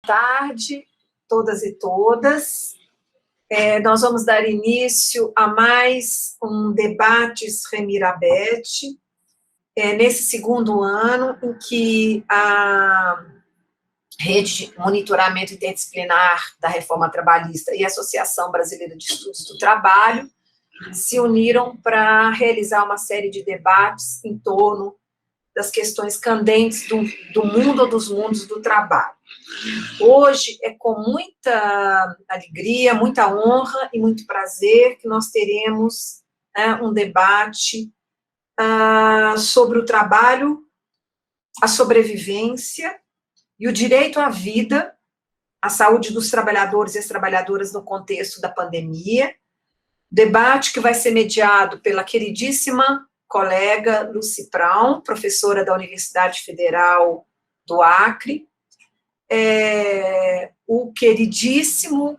tarde, todas e todas. Nós vamos dar início a mais um Debates Remirabete, nesse segundo ano em que a Rede de Monitoramento Interdisciplinar da Reforma Trabalhista e a Associação Brasileira de Estudos do Trabalho se uniram para realizar uma série de debates em torno das questões candentes do mundo ou dos mundos do trabalho. Hoje é com muita alegria, muita honra e muito prazer que nós teremos um debate sobre o trabalho, a sobrevivência e o direito à vida, a saúde dos trabalhadores e as trabalhadoras no contexto da pandemia. Debate que vai ser mediado pela queridíssima colega Lucy Praun, professora da Universidade Federal do Acre, o queridíssimo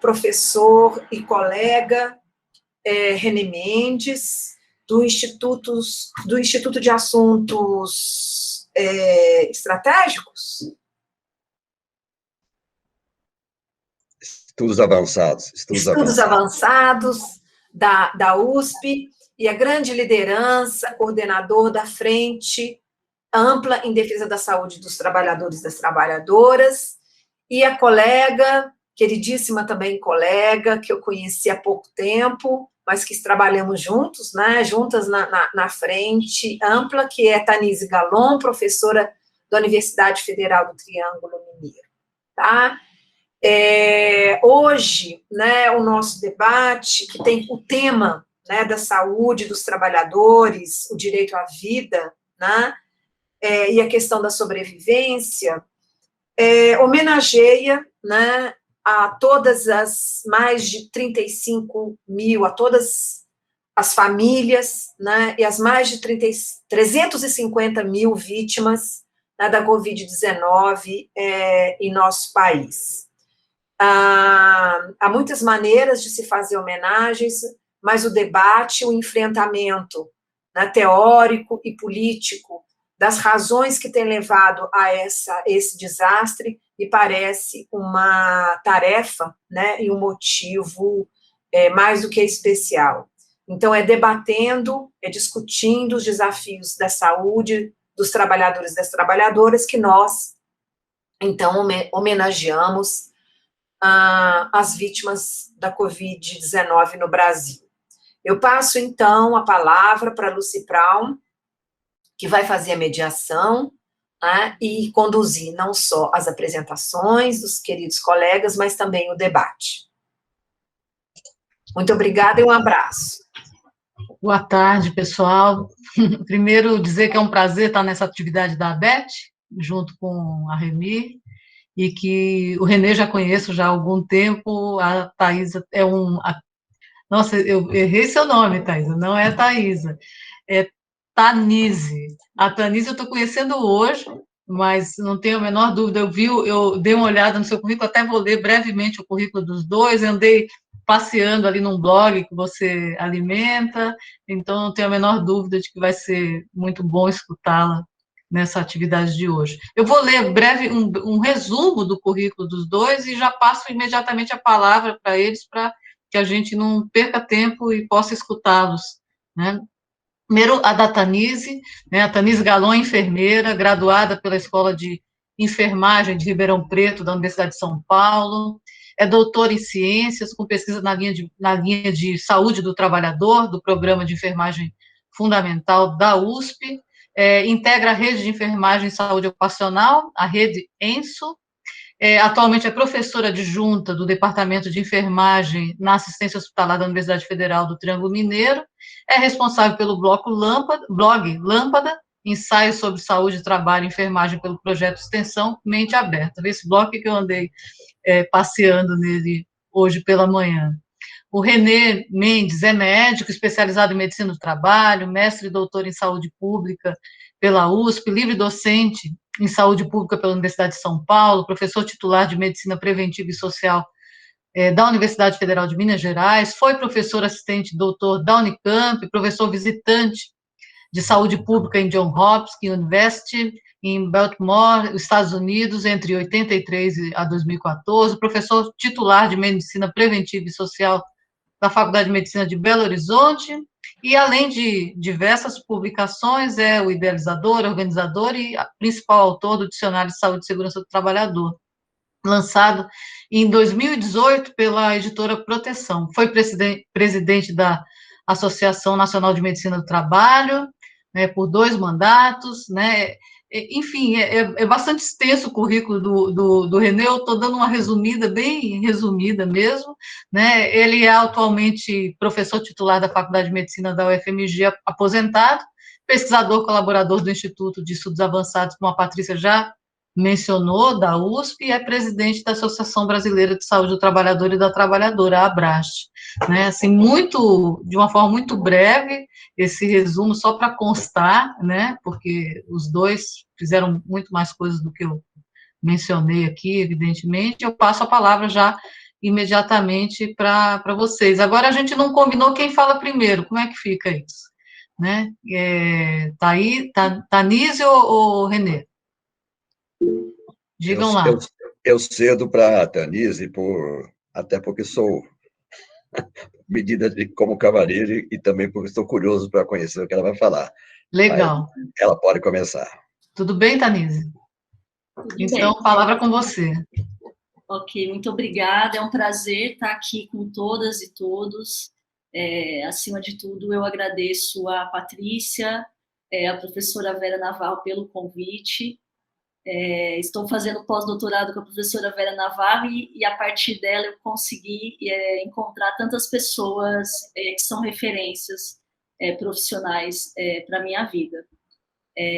professor e colega René Mendes, do Instituto de Assuntos Estratégicos? Estudos avançados. Estudos avançados da USP, e a grande liderança, coordenador da Frente Ampla em Defesa da Saúde dos Trabalhadores e das Trabalhadoras, e a colega, queridíssima também colega, que eu conheci há pouco tempo, mas que trabalhamos juntos, juntas na Frente Ampla, que é Tanise Galon, professora da Universidade Federal do Triângulo Mineiro, tá? Hoje, o nosso debate, que tem o tema da saúde dos trabalhadores, o direito à vida, e a questão da sobrevivência, homenageia a todas as mais de 35 mil, a todas as famílias, e as mais de 350 mil vítimas da Covid-19 em nosso país. Há muitas maneiras de se fazer homenagens, mas o debate, o enfrentamento teórico e político das razões que têm levado a esse desastre, me parece uma tarefa e um motivo mais do que especial. Então, debatendo, discutindo os desafios da saúde dos trabalhadores e das trabalhadoras que nós, então, homenageamos as vítimas da Covid-19 no Brasil. Eu passo, então, a palavra para a Lucy Praun, que vai fazer a mediação e conduzir não só as apresentações dos queridos colegas, mas também o debate. Muito obrigada e um abraço. Boa tarde, pessoal. Primeiro, dizer que é um prazer estar nessa atividade da ABET, junto com a Remi, e que o Renê já conheço já há algum tempo, a Thaisa é Nossa, eu errei seu nome, Thaisa, não é Thaisa, é Tanise. A Tanise eu estou conhecendo hoje, mas não tenho a menor dúvida, eu dei uma olhada no seu currículo, até vou ler brevemente o currículo dos dois, eu andei passeando ali num blog que você alimenta, então não tenho a menor dúvida de que vai ser muito bom escutá-la nessa atividade de hoje. Eu vou ler um resumo do currículo dos dois e já passo imediatamente a palavra para eles, para que a gente não perca tempo e possa escutá-los, Primeiro, a da Tanise, a Tanise Galon é enfermeira, graduada pela Escola de Enfermagem de Ribeirão Preto, da Universidade de São Paulo, é doutora em ciências, com pesquisa na linha de saúde do trabalhador, do Programa de Enfermagem Fundamental da USP, integra a Rede de Enfermagem e Saúde Ocupacional, a Rede ENSO, atualmente é professora adjunta do Departamento de Enfermagem na Assistência Hospitalar da Universidade Federal do Triângulo Mineiro, é responsável pelo blog Lâmpada, Ensaios sobre Saúde, Trabalho e Enfermagem pelo Projeto Extensão Mente Aberta. Esse blog que eu andei passeando nele hoje pela manhã. O René Mendes é médico, especializado em medicina do trabalho, mestre e doutor em saúde pública pela USP, livre docente em saúde pública pela Universidade de São Paulo, professor titular de medicina preventiva e social da Universidade Federal de Minas Gerais, foi professor assistente doutor da Unicamp, professor visitante de Saúde Pública em Johns Hopkins University, em Baltimore, Estados Unidos, entre 83 a 2014, professor titular de Medicina Preventiva e Social da Faculdade de Medicina de Belo Horizonte, e além de diversas publicações, é o idealizador, organizador e principal autor do Dicionário de Saúde e Segurança do Trabalhador, lançado em 2018 pela editora Proteção. Foi presidente da Associação Nacional de Medicina do Trabalho, né, por 2 mandatos, né? Enfim, é bastante extenso o currículo do René, eu estou dando uma resumida, bem resumida mesmo, né? Ele é atualmente professor titular da Faculdade de Medicina da UFMG, aposentado, pesquisador colaborador do Instituto de Estudos Avançados, como a Patrícia já mencionou, da USP, e é presidente da Associação Brasileira de Saúde do Trabalhador e da Trabalhadora, a ABRAST, né? Assim, de uma forma muito breve, esse resumo só para constar, né? Porque os dois fizeram muito mais coisas do que eu mencionei aqui, evidentemente. Eu passo a palavra já imediatamente para vocês. Agora a gente não combinou quem fala primeiro, como é que fica isso? Né? Tá aí, Tanise ou Renê? Digam lá. Eu cedo para a Tanise, até porque sou medida como cavaleiro e também porque estou curioso para conhecer o que ela vai falar. Legal. Mas ela pode começar. Tudo bem, Tanise? Então, a palavra é com você. Ok, muito obrigada. É um prazer estar aqui com todas e todos. Acima de tudo, eu agradeço a Patrícia, a professora Vera Navarro pelo convite. Estou fazendo pós-doutorado com a professora Vera Navarro e a partir dela eu consegui encontrar tantas pessoas que são referências profissionais para a minha vida.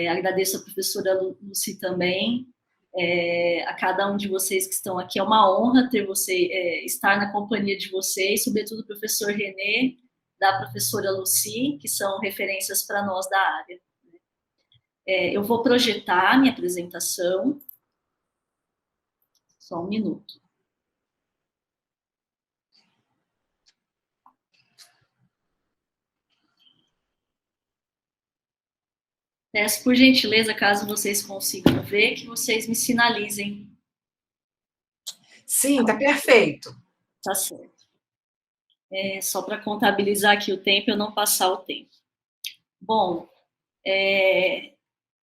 Agradeço a professora Lucy também, a cada um de vocês que estão aqui. É uma honra ter estar na companhia de vocês, sobretudo o professor René, da professora Lucy, que são referências para nós da área. Eu vou projetar minha apresentação. Só um minuto. Peço, por gentileza, caso vocês consigam ver, que vocês me sinalizem. Sim, está perfeito. Tá certo. Só para contabilizar aqui o tempo, eu não passar o tempo. Bom,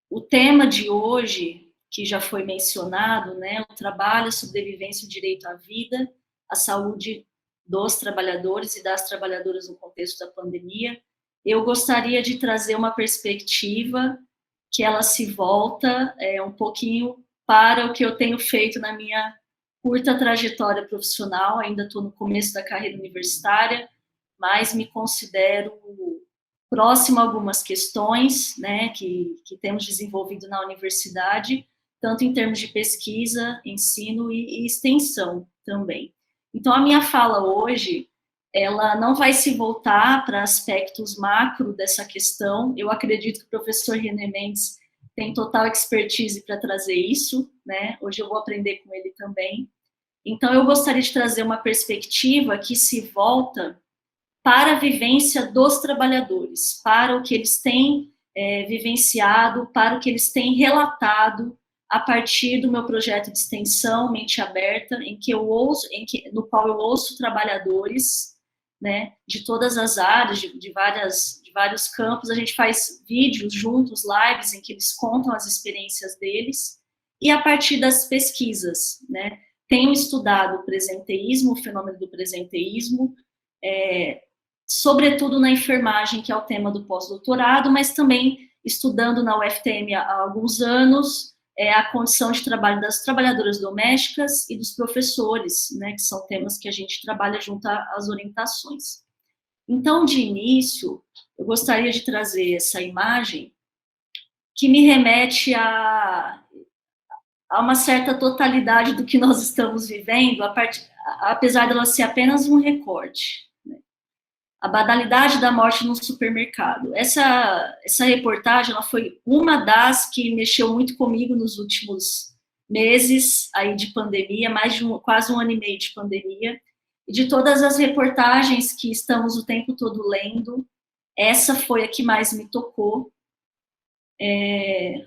o tema de hoje, que já foi mencionado, né, o trabalho, a sobrevivência e o direito à vida, a saúde dos trabalhadores e das trabalhadoras no contexto da pandemia, eu gostaria de trazer uma perspectiva que ela se volta um pouquinho para o que eu tenho feito na minha curta trajetória profissional. Ainda estou no começo da carreira universitária, mas me considero próximo a algumas questões, né, que temos desenvolvido na universidade, tanto em termos de pesquisa, ensino e extensão também. Então, a minha fala hoje, ela não vai se voltar para aspectos macro dessa questão. Eu acredito que o professor René Mendes tem total expertise para trazer isso, né? Hoje eu vou aprender com ele também. Então, eu gostaria de trazer uma perspectiva que se volta para a vivência dos trabalhadores, para o que eles têm vivenciado, para o que eles têm relatado a partir do meu projeto de extensão Mente Aberta, no qual eu ouço trabalhadores, né, de todas as áreas, de vários campos. A gente faz vídeos juntos, lives, em que eles contam as experiências deles, e a partir das pesquisas, né, tenho estudado o presenteísmo, o fenômeno do presenteísmo, sobretudo na enfermagem, que é o tema do pós-doutorado, mas também estudando na UFTM há alguns anos, a condição de trabalho das trabalhadoras domésticas e dos professores, né, que são temas que a gente trabalha junto às orientações. Então, de início, eu gostaria de trazer essa imagem que me remete a uma certa totalidade do que nós estamos vivendo, apesar de ela ser apenas um recorte. A banalidade da morte no supermercado. Essa reportagem, ela foi uma das que mexeu muito comigo nos últimos meses aí de pandemia, quase um ano e meio de pandemia, e de todas as reportagens que estamos o tempo todo lendo, essa foi a que mais me tocou,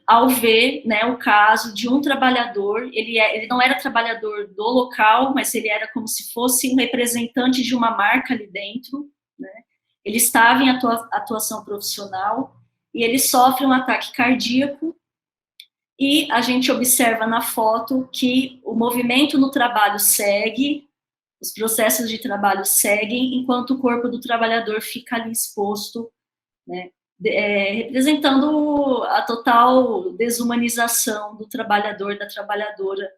ao ver, né, o caso de um trabalhador, ele não era trabalhador do local, mas ele era como se fosse um representante de uma marca ali dentro, né? Ele estava em atuação profissional e ele sofre um ataque cardíaco, e a gente observa na foto que o movimento no trabalho segue, os processos de trabalho seguem, enquanto o corpo do trabalhador fica ali exposto, né, representando a total desumanização do trabalhador, da trabalhadora,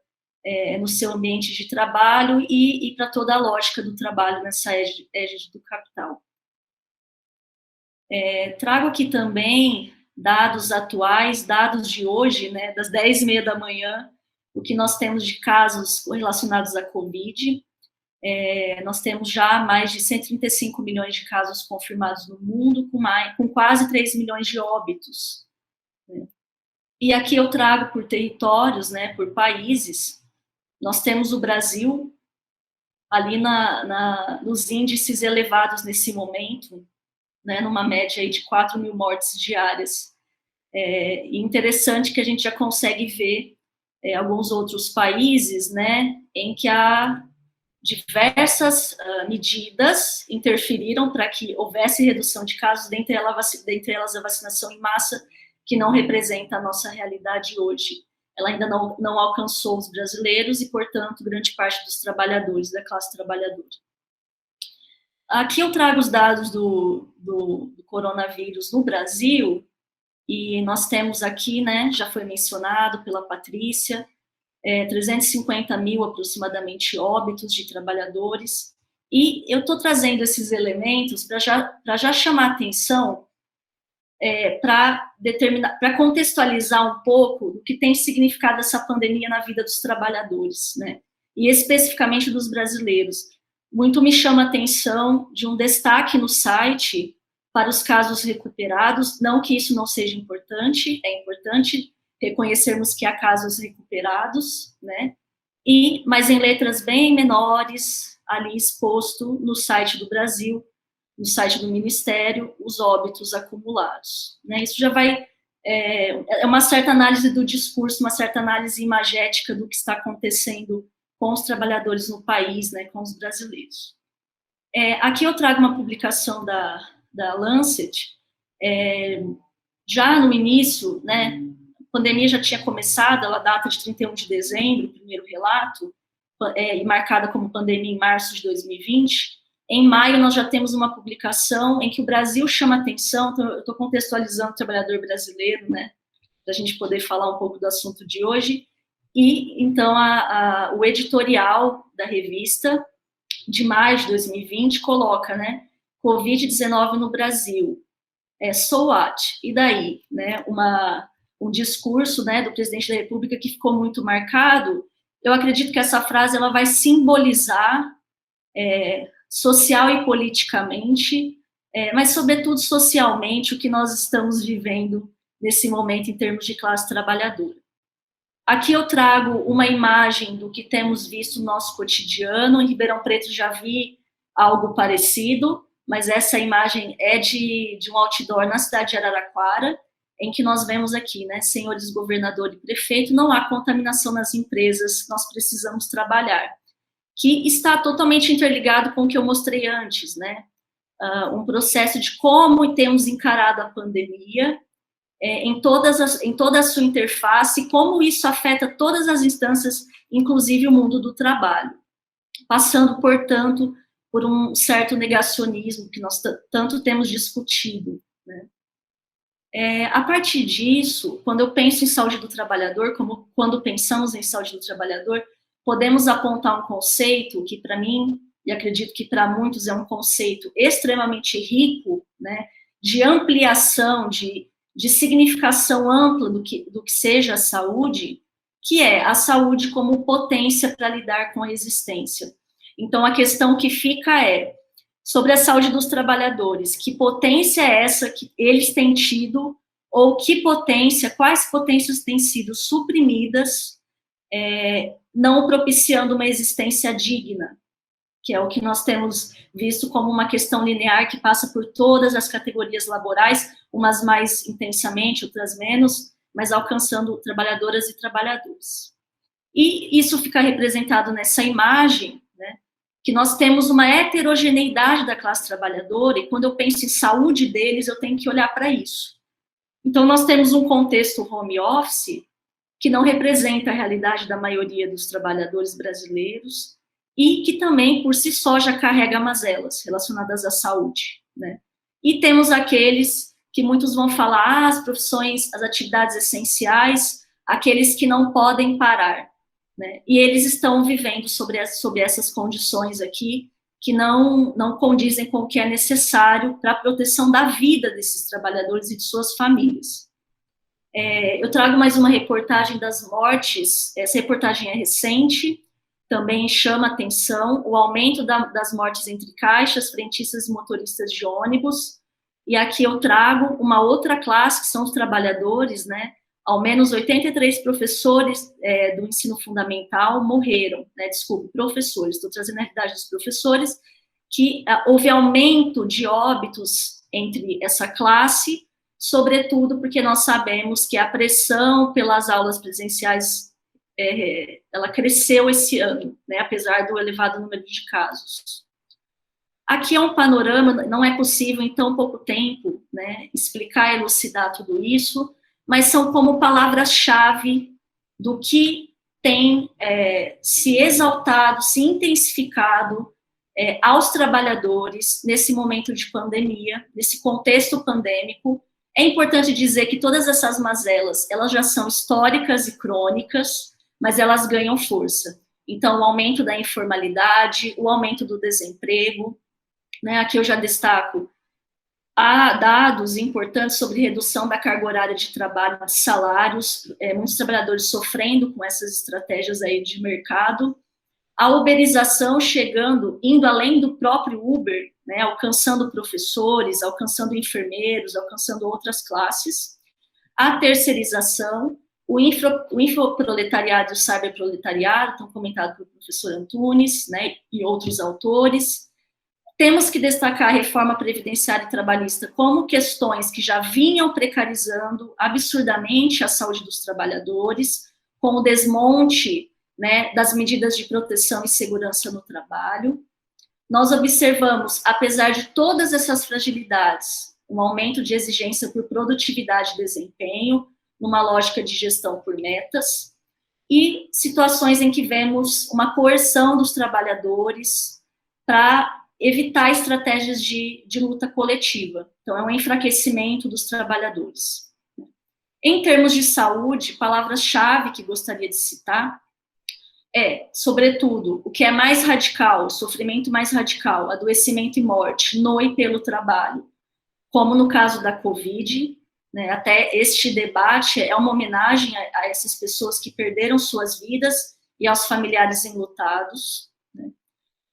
no seu ambiente de trabalho e para toda a lógica do trabalho nessa égide do capital. Trago aqui também dados atuais, dados de hoje, né, das 10h30 da manhã, o que nós temos de casos relacionados à Covid. Nós temos já mais de 135 milhões de casos confirmados no mundo, com quase 3 milhões de óbitos. Né? E aqui eu trago por territórios, né, por países. Nós temos o Brasil, ali nos índices elevados nesse momento, né, numa média aí de 4 mil mortes diárias. E interessante que a gente já consegue ver alguns outros países, né, em que há diversas medidas interferiram para que houvesse redução de casos, dentre elas a vacinação em massa, que não representa a nossa realidade hoje. Ela ainda não alcançou os brasileiros e, portanto, grande parte dos trabalhadores, da classe trabalhadora. Aqui eu trago os dados do coronavírus no Brasil, e nós temos aqui, né, já foi mencionado pela Patrícia, 350 mil aproximadamente óbitos de trabalhadores, e eu estou trazendo esses elementos para já chamar atenção, para contextualizar um pouco o que tem significado essa pandemia na vida dos trabalhadores, né, e especificamente dos brasileiros. Muito me chama a atenção de um destaque no site para os casos recuperados, não que isso não seja importante, é importante reconhecermos que há casos recuperados, né? Mas em letras bem menores, ali exposto no site do Brasil, no site do Ministério, os óbitos acumulados. Né? Isso já vai... É uma certa análise do discurso, uma certa análise imagética do que está acontecendo com os trabalhadores no país, né, com os brasileiros. Aqui eu trago uma publicação da Lancet, já no início, né, a pandemia já tinha começado, ela data de 31 de dezembro, o primeiro relato, e marcada como pandemia em março de 2020. Em maio, nós já temos uma publicação em que o Brasil chama atenção, então eu estou contextualizando o trabalhador brasileiro, né, para a gente poder falar um pouco do assunto de hoje, e então o editorial da revista, de maio de 2020, coloca, né, Covid-19 no Brasil, so what? E daí? Né, um discurso, né, do presidente da República que ficou muito marcado. Eu acredito que essa frase ela vai simbolizar social e politicamente, mas sobretudo socialmente, o que nós estamos vivendo nesse momento em termos de classe trabalhadora. Aqui eu trago uma imagem do que temos visto no nosso cotidiano. Em Ribeirão Preto já vi algo parecido, mas essa imagem é de um outdoor na cidade de Araraquara, em que nós vemos aqui, né, senhores governador e prefeito, não há contaminação nas empresas, nós precisamos trabalhar, que está totalmente interligado com o que eu mostrei antes, né, um processo de como temos encarado a pandemia, em toda a sua interface, como isso afeta todas as instâncias, inclusive o mundo do trabalho, passando, portanto, por um certo negacionismo que nós tanto temos discutido, né. A partir disso, quando eu penso em saúde do trabalhador, como quando pensamos em saúde do trabalhador, podemos apontar um conceito que, para mim, e acredito que para muitos é um conceito extremamente rico, né, de ampliação, de significação ampla do que seja a saúde, que é a saúde como potência para lidar com a existência. Então, a questão que fica sobre a saúde dos trabalhadores, que potência é essa que eles têm tido, ou quais potências têm sido suprimidas, não propiciando uma existência digna, que é o que nós temos visto como uma questão linear que passa por todas as categorias laborais, umas mais intensamente, outras menos, mas alcançando trabalhadoras e trabalhadores. E isso fica representado nessa imagem, né, que nós temos uma heterogeneidade da classe trabalhadora, e quando eu penso em saúde deles, eu tenho que olhar para isso. Então, nós temos um contexto home office que não representa a realidade da maioria dos trabalhadores brasileiros e que também, por si só, já carrega mazelas relacionadas à saúde, né? E temos aqueles que muitos vão falar, as profissões, as atividades essenciais, aqueles que não podem parar, né? E eles estão vivendo sobre essas condições aqui, que não condizem com o que é necessário para a proteção da vida desses trabalhadores e de suas famílias. Eu trago mais uma reportagem das mortes, essa reportagem é recente, também chama atenção o aumento das mortes entre caixas, frentistas e motoristas de ônibus, e aqui eu trago uma outra classe, que são os trabalhadores, né? Ao menos 83 professores do ensino fundamental morreram, né? Desculpe, professores, estou trazendo a realidade dos professores, que houve aumento de óbitos entre essa classe, sobretudo porque nós sabemos que a pressão pelas aulas presenciais ela cresceu esse ano, né, apesar do elevado número de casos. Aqui é um panorama, não é possível em tão pouco tempo, né, explicar e elucidar tudo isso, mas são como palavras-chave do que tem se exaltado, se intensificado aos trabalhadores nesse momento de pandemia, nesse contexto pandêmico. É importante dizer que todas essas mazelas, elas já são históricas e crônicas, mas elas ganham força. Então, o aumento da informalidade, o aumento do desemprego, né? Aqui eu já destaco, há dados importantes sobre redução da carga horária de trabalho, salários, muitos trabalhadores sofrendo com essas estratégias aí de mercado, a uberização chegando, indo além do próprio Uber, né? Alcançando professores, alcançando enfermeiros, alcançando outras classes, a terceirização, o infoproletariado e o cyberproletariado, estão comentados pelo professor Antunes, né, e outros autores. Temos que destacar a reforma previdenciária e trabalhista como questões que já vinham precarizando absurdamente a saúde dos trabalhadores, com o desmonte, né, das medidas de proteção e segurança no trabalho. Nós observamos, apesar de todas essas fragilidades, um aumento de exigência por produtividade e desempenho, numa lógica de gestão por metas, e situações em que vemos uma coerção dos trabalhadores para evitar estratégias de luta coletiva. Então, é um enfraquecimento dos trabalhadores. Em termos de saúde, palavras-chave que gostaria de citar sobretudo, o que é mais radical, sofrimento mais radical, adoecimento e morte no e pelo trabalho, como no caso da Covid, né, até este debate é uma homenagem a essas pessoas que perderam suas vidas e aos familiares enlutados, né.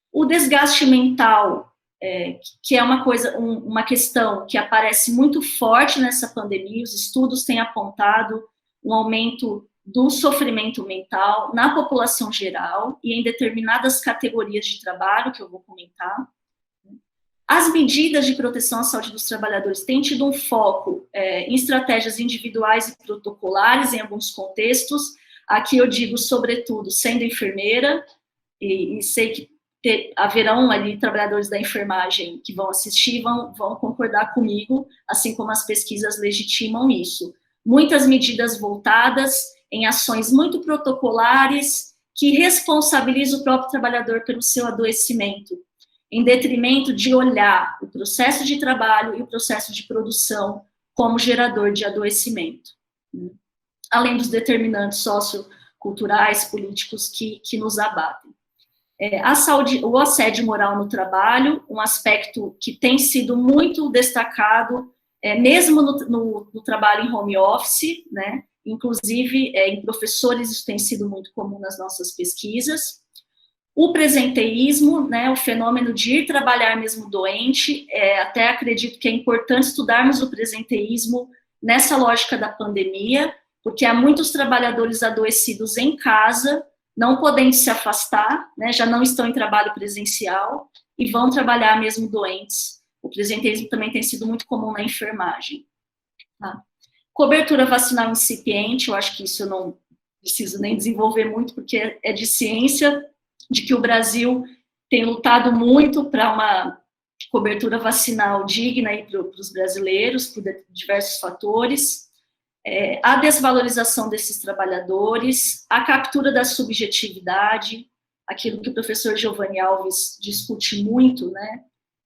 O desgaste mental, que é uma questão que aparece muito forte nessa pandemia, os estudos têm apontado um aumento do sofrimento mental na população geral e em determinadas categorias de trabalho, que eu vou comentar. As medidas de proteção à saúde dos trabalhadores têm tido um foco em estratégias individuais e protocolares em alguns contextos. Aqui eu digo, sobretudo, sendo enfermeira, e sei que haverão ali trabalhadores da enfermagem que vão assistir, vão concordar comigo, assim como as pesquisas legitimam isso. Muitas medidas voltadas em ações muito protocolares que responsabilizam o próprio trabalhador pelo seu adoecimento, em detrimento de olhar o processo de trabalho e o processo de produção como gerador de adoecimento, além dos determinantes socioculturais, políticos que nos abatem. A saúde, o assédio moral no trabalho, um aspecto que tem sido muito destacado, mesmo no trabalho em home office, né? Inclusive em professores, isso tem sido muito comum nas nossas pesquisas. O presenteísmo, né, o fenômeno de ir trabalhar mesmo doente, até acredito que é importante estudarmos o presenteísmo nessa lógica da pandemia, porque há muitos trabalhadores adoecidos em casa, não podendo se afastar, né, já não estão em trabalho presencial e vão trabalhar mesmo doentes. O presenteísmo também tem sido muito comum na enfermagem. Tá? Cobertura vacinal incipiente, eu acho que isso eu não preciso nem desenvolver muito, porque é de ciência, de que o Brasil tem lutado muito para uma cobertura vacinal digna para os brasileiros, por diversos fatores. A desvalorização desses trabalhadores, a captura da subjetividade, aquilo que o professor Giovanni Alves discute muito, né,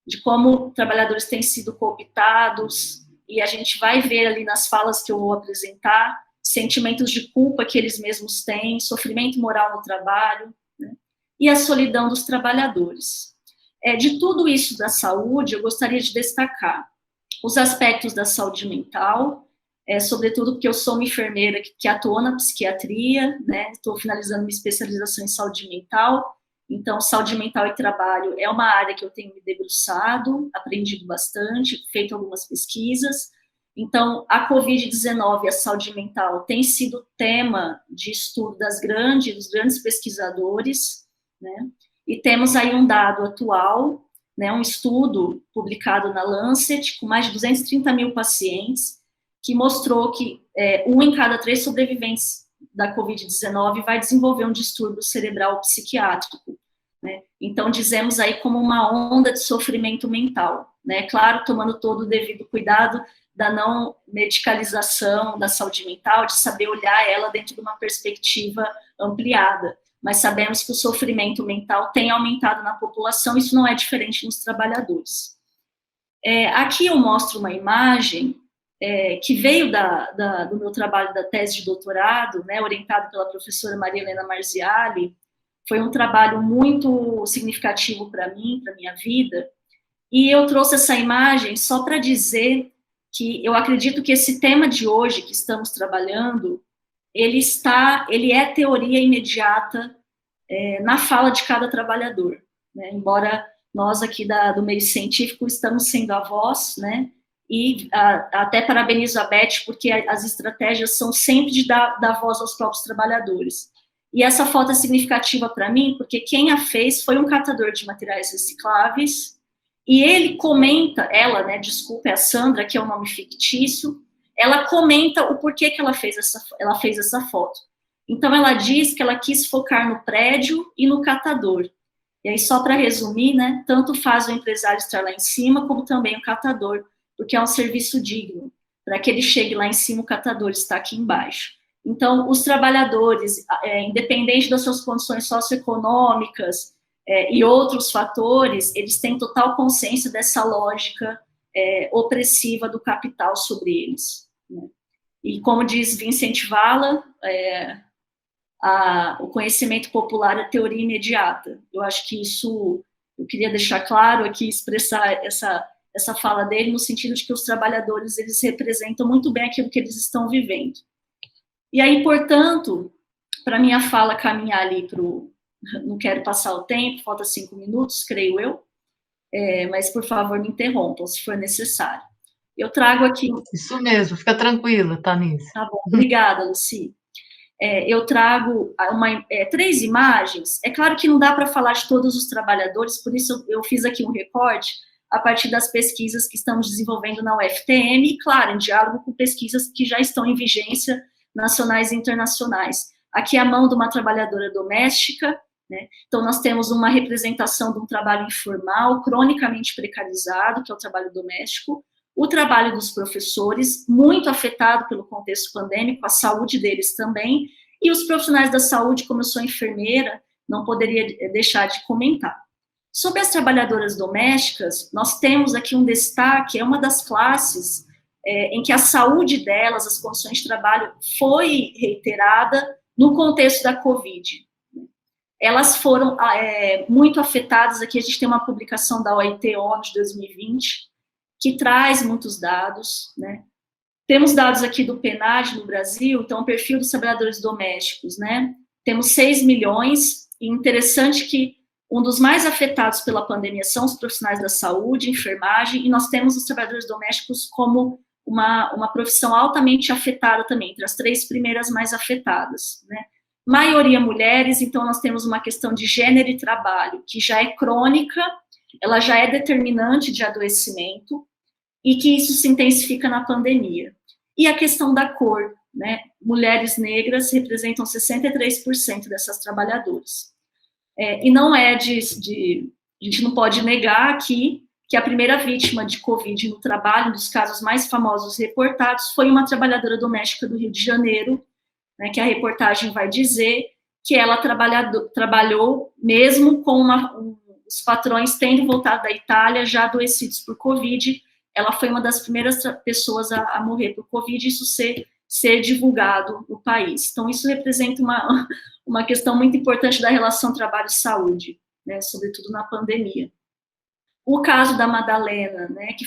de como trabalhadores têm sido cooptados, e a gente vai ver ali nas falas que eu vou apresentar, sentimentos de culpa que eles mesmos têm, sofrimento moral no trabalho, né, e a solidão dos trabalhadores. De tudo isso da saúde, eu gostaria de destacar os aspectos da saúde mental, sobretudo porque eu sou uma enfermeira que atua na psiquiatria, né, estou finalizando minha especialização em saúde mental, então saúde mental e trabalho é uma área que eu tenho me debruçado, aprendido bastante, feito algumas pesquisas. Então, a Covid-19 e a saúde mental tem sido tema de estudo dos grandes pesquisadores, né, e temos aí um dado atual, né, um estudo publicado na Lancet, com mais de 230 mil pacientes, que mostrou que 1 em cada 3 sobreviventes da Covid-19 vai desenvolver um distúrbio cerebral psiquiátrico, né? Então, dizemos aí como uma onda de sofrimento mental, né? Claro, tomando todo o devido cuidado da não medicalização da saúde mental, de saber olhar ela dentro de uma perspectiva ampliada, mas sabemos que o sofrimento mental tem aumentado na população, isso não é diferente nos trabalhadores. Aqui eu mostro uma imagem que veio do meu trabalho da tese de doutorado, né, orientado pela professora Maria Helena Marziali. Foi um trabalho muito significativo para mim, para minha vida, e eu trouxe essa imagem só para dizer que eu acredito que esse tema de hoje que estamos trabalhando, ele é teoria imediata na fala de cada trabalhador, né, embora nós aqui do meio científico estamos sendo a voz, né, e até parabenizo a Beth, porque as estratégias são sempre de dar voz aos próprios trabalhadores. E essa foto é significativa para mim, porque quem a fez foi um catador de materiais recicláveis, e ele comenta, né, desculpa, é a Sandra, que é um nome fictício, ela comenta o porquê que ela fez essa foto. Então, ela diz que ela quis focar no prédio e no catador. E aí, só para resumir, né, tanto faz o empresário estar lá em cima, como também o catador, porque é um serviço digno. Para que ele chegue lá em cima, o catador está aqui embaixo. Então, os trabalhadores, independente das suas condições socioeconômicas e outros fatores, eles têm total consciência dessa lógica opressiva do capital sobre eles, né? E como diz Vincent Valla, o conhecimento popular é teoria imediata. Eu acho que isso, eu queria deixar claro aqui, expressar essa fala dele, no sentido de que os trabalhadores, eles representam muito bem aquilo que eles estão vivendo. E aí, portanto, para minha fala caminhar ali não quero passar o tempo, falta 5 minutos, creio eu, mas, por favor, me interrompam, se for necessário. Eu trago aqui... Isso mesmo, fica tranquila, Tanise. Tá bom, obrigada, Luci. Eu trago 3 imagens. É claro que não dá para falar de todos os trabalhadores, por isso eu fiz aqui um recorte a partir das pesquisas que estamos desenvolvendo na UFTM, e, claro, em diálogo com pesquisas que já estão em vigência, nacionais e internacionais. Aqui a mão de uma trabalhadora doméstica, né? Então nós temos uma representação de um trabalho informal, cronicamente precarizado, que é o trabalho doméstico, o trabalho dos professores, muito afetado pelo contexto pandêmico, a saúde deles também, e os profissionais da saúde, como eu sou enfermeira, não poderia deixar de comentar. Sobre as trabalhadoras domésticas, nós temos aqui um destaque, é uma das classes em que a saúde delas, as condições de trabalho, foi reiterada no contexto da Covid. Elas foram muito afetadas, aqui a gente tem uma publicação da OIT ONU de 2020, que traz muitos dados, né? Temos dados aqui do PNAD no Brasil, então o perfil dos trabalhadores domésticos, né? Temos 6 milhões, e interessante que um dos mais afetados pela pandemia são os profissionais da saúde, enfermagem, e nós temos os trabalhadores domésticos como uma profissão altamente afetada também, entre as 3 primeiras mais afetadas, né? maioria mulheres, então nós temos uma questão de gênero e trabalho, que já é crônica, ela já é determinante de adoecimento, e que isso se intensifica na pandemia. E a questão da cor, né? Mulheres negras representam 63% dessas trabalhadoras. E não é a gente não pode negar aqui que a primeira vítima de Covid no trabalho, um dos casos mais famosos reportados, foi uma trabalhadora doméstica do Rio de Janeiro, né, que a reportagem vai dizer que ela trabalhou mesmo com os patrões tendo voltado da Itália já adoecidos por Covid. Ela foi uma das primeiras pessoas a morrer por Covid, isso ser divulgado no país. Então, isso representa uma questão muito importante da relação trabalho-saúde, né, sobretudo na pandemia. O caso da Madalena, né, que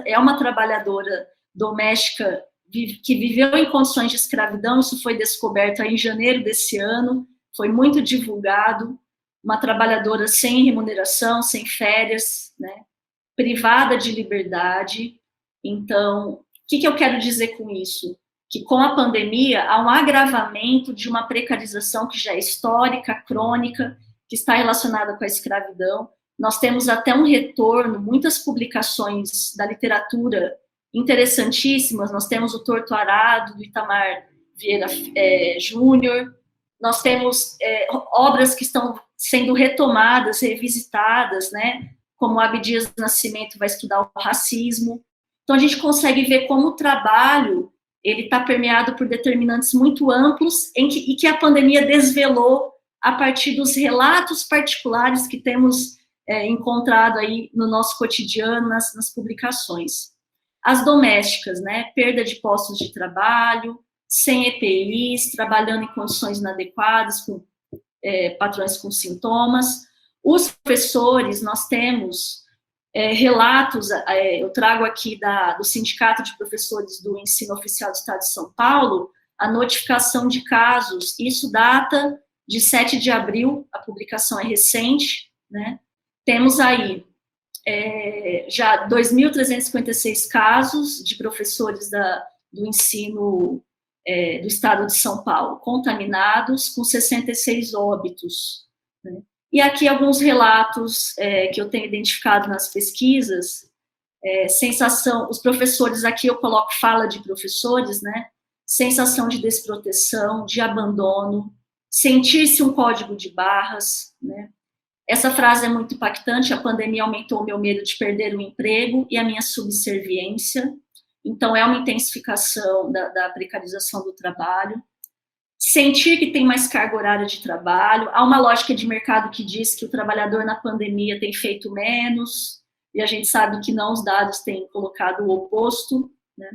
é uma trabalhadora doméstica que viveu em condições de escravidão, isso foi descoberto aí em janeiro desse ano, foi muito divulgado, uma trabalhadora sem remuneração, sem férias, né, privada de liberdade. Então, o que eu quero dizer com isso? Que com a pandemia há um agravamento de uma precarização que já é histórica, crônica, que está relacionada com a escravidão. Nós temos até um retorno, muitas publicações da literatura interessantíssimas. Nós temos o Torto Arado, do Itamar Vieira Júnior. Nós temos obras que estão sendo retomadas, revisitadas, né? Como Abdias Nascimento vai estudar o racismo. Então, a gente consegue ver como o trabalho ele está permeado por determinantes muito amplos e que a pandemia desvelou a partir dos relatos particulares que temos encontrado aí no nosso cotidiano, nas publicações. As domésticas, né, perda de postos de trabalho, sem EPIs, trabalhando em condições inadequadas, com patrões com sintomas. Os professores, nós temos relatos, eu trago aqui do Sindicato de Professores do Ensino Oficial do Estado de São Paulo, a notificação de casos, isso data de 7 de abril, a publicação é recente, né? Temos aí já 2.356 casos de professores do ensino do Estado de São Paulo contaminados, com 66 óbitos, né? E aqui alguns relatos que eu tenho identificado nas pesquisas, sensação, os professores, aqui eu coloco fala de professores, né? Sensação de desproteção, de abandono, sentir-se um código de barras, né? Essa frase é muito impactante: a pandemia aumentou o meu medo de perder o emprego e a minha subserviência. Então, é uma intensificação da precarização do trabalho. Sentir que tem mais carga horária de trabalho. Há uma lógica de mercado que diz que o trabalhador na pandemia tem feito menos, e a gente sabe que não, os dados têm colocado o oposto, né?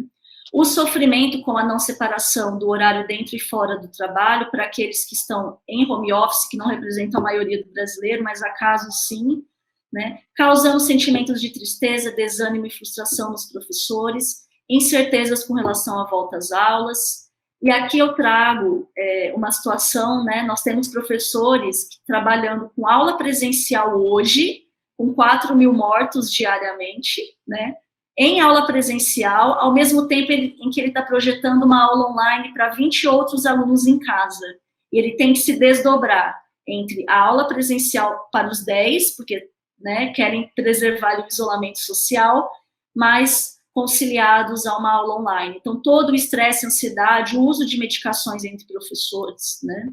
O sofrimento com a não separação do horário dentro e fora do trabalho, para aqueles que estão em home office, que não representam a maioria do brasileiro, mas há casos sim, né? Causando sentimentos de tristeza, desânimo e frustração nos professores, incertezas com relação à volta às aulas. E aqui eu trago uma situação, né? Nós temos professores trabalhando com aula presencial hoje, com 4.000 mortos diariamente, né? Em aula presencial, ao mesmo tempo em que ele está projetando uma aula online para 20 outros alunos em casa. E ele tem que se desdobrar entre a aula presencial para os 10, porque, né, querem preservar o isolamento social, mas conciliados a uma aula online. Então, todo o estresse, ansiedade, o uso de medicações entre professores, né?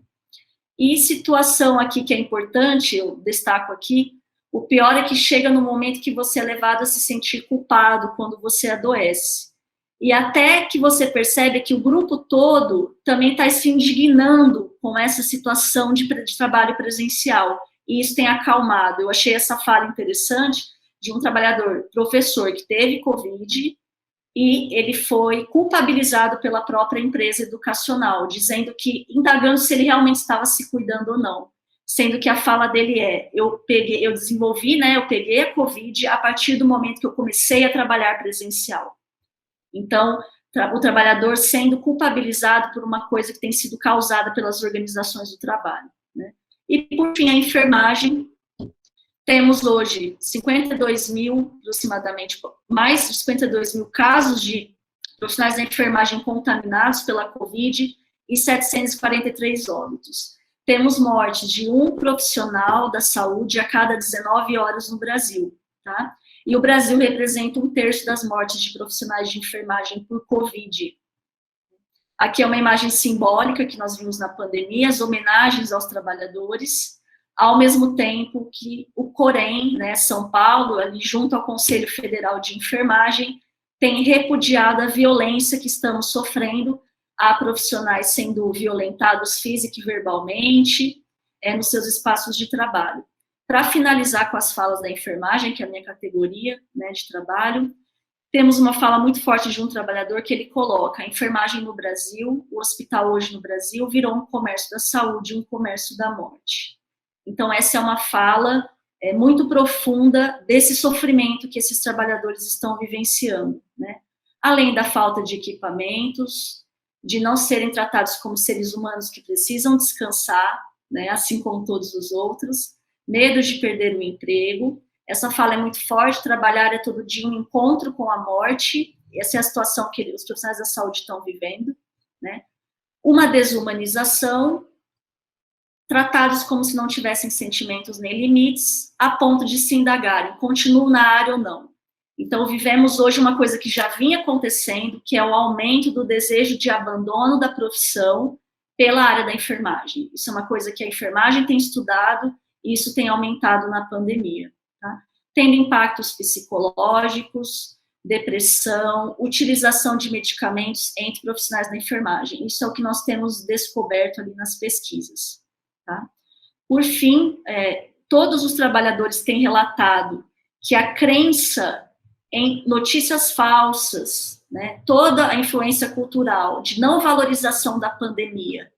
E situação aqui que é importante, eu destaco aqui, o pior é que chega no momento que você é levado a se sentir culpado quando você adoece. E até que você percebe que o grupo todo também está se indignando com essa situação de trabalho presencial. E isso tem acalmado. Eu achei essa fala interessante de um trabalhador, professor, que teve Covid e ele foi culpabilizado pela própria empresa educacional, dizendo que, indagando se ele realmente estava se cuidando ou não. Sendo que a fala dele eu peguei a Covid a partir do momento que eu comecei a trabalhar presencial. Então, o trabalhador sendo culpabilizado por uma coisa que tem sido causada pelas organizações do trabalho, né? E, por fim, a enfermagem. Temos hoje 52 mil, aproximadamente, mais de 52 mil casos de profissionais da enfermagem contaminados pela Covid, e 743 óbitos. Temos mortes de um profissional da saúde a cada 19 horas no Brasil, tá? E o Brasil representa 1/3 das mortes de profissionais de enfermagem por Covid. Aqui é uma imagem simbólica que nós vimos na pandemia, as homenagens aos trabalhadores, ao mesmo tempo que o COREN, né, São Paulo, ali junto ao Conselho Federal de Enfermagem, tem repudiado a violência que estamos sofrendo, há profissionais sendo violentados física e verbalmente, nos seus espaços de trabalho. Para finalizar com as falas da enfermagem, que é a minha categoria, né, de trabalho, temos uma fala muito forte de um trabalhador que ele coloca: a enfermagem no Brasil, o hospital hoje no Brasil, virou um comércio da saúde, um comércio da morte. Então, essa é uma fala muito profunda desse sofrimento que esses trabalhadores estão vivenciando, né? Além da falta de equipamentos, de não serem tratados como seres humanos que precisam descansar, né, assim como todos os outros, medo de perder o emprego. Essa fala é muito forte: trabalhar é todo dia um encontro com a morte. Essa é a situação que os profissionais da saúde estão vivendo, né? Uma desumanização, tratados como se não tivessem sentimentos nem limites, a ponto de se indagarem: continuo na área ou não? Então, vivemos hoje uma coisa que já vinha acontecendo, que é o aumento do desejo de abandono da profissão pela área da enfermagem. Isso é uma coisa que a enfermagem tem estudado e isso tem aumentado na pandemia, tá? Tendo impactos psicológicos, depressão, utilização de medicamentos entre profissionais da enfermagem. Isso é o que nós temos descoberto ali nas pesquisas, tá? Por fim, todos os trabalhadores têm relatado que a crença em notícias falsas, né, toda a influência cultural de não valorização da pandemia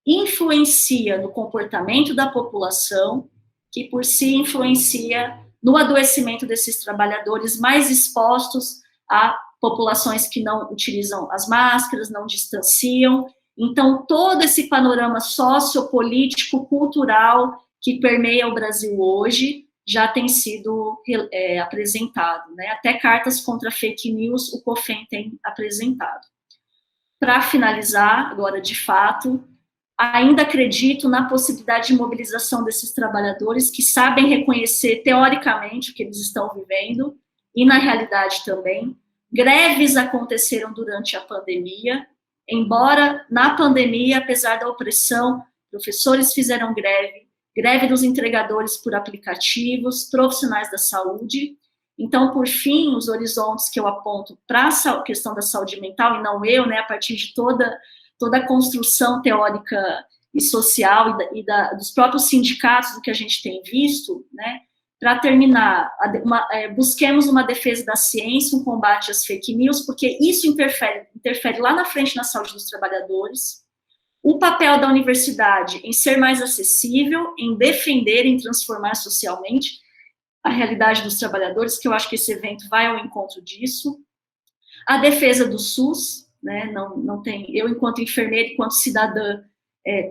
influencia no comportamento da população, que por si influencia no adoecimento desses trabalhadores mais expostos a populações que não utilizam as máscaras, não distanciam. Então, todo esse panorama sociopolítico, cultural que permeia o Brasil hoje já tem sido apresentado, né? Até cartas contra fake news o COFEN tem apresentado. Para finalizar, agora de fato, ainda acredito na possibilidade de mobilização desses trabalhadores que sabem reconhecer teoricamente o que eles estão vivendo e na realidade também. Greves aconteceram durante a pandemia, embora na pandemia, apesar da opressão, professores fizeram greve dos entregadores por aplicativos, profissionais da saúde. Então, por fim, os horizontes que eu aponto para a questão da saúde mental, e não eu, né, a partir de toda a construção teórica e social dos próprios sindicatos, do que a gente tem visto, né, para terminar, busquemos uma defesa da ciência, um combate às fake news, porque isso interfere lá na frente na saúde dos trabalhadores. O papel da universidade em ser mais acessível, em defender, em transformar socialmente a realidade dos trabalhadores, que eu acho que esse evento vai ao encontro disso. A defesa do SUS, né, não tem, eu enquanto enfermeira, enquanto cidadã,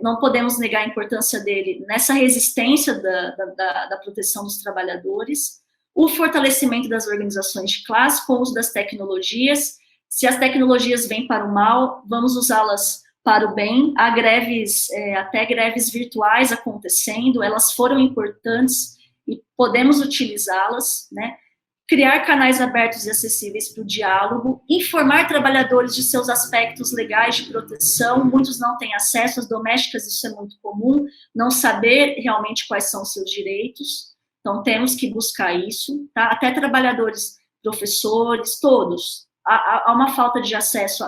não podemos negar a importância dele nessa resistência da proteção dos trabalhadores. O fortalecimento das organizações de classe com o uso das tecnologias. Se as tecnologias vêm para o mal, vamos usá-las para o bem. Há greves, até greves virtuais acontecendo, elas foram importantes e podemos utilizá-las, né? Criar canais abertos e acessíveis para o diálogo, informar trabalhadores de seus aspectos legais de proteção. Muitos não têm acesso às domésticas, isso é muito comum, não saber realmente quais são os seus direitos, então temos que buscar isso, tá? Até trabalhadores, professores, todos. Há uma falta de acesso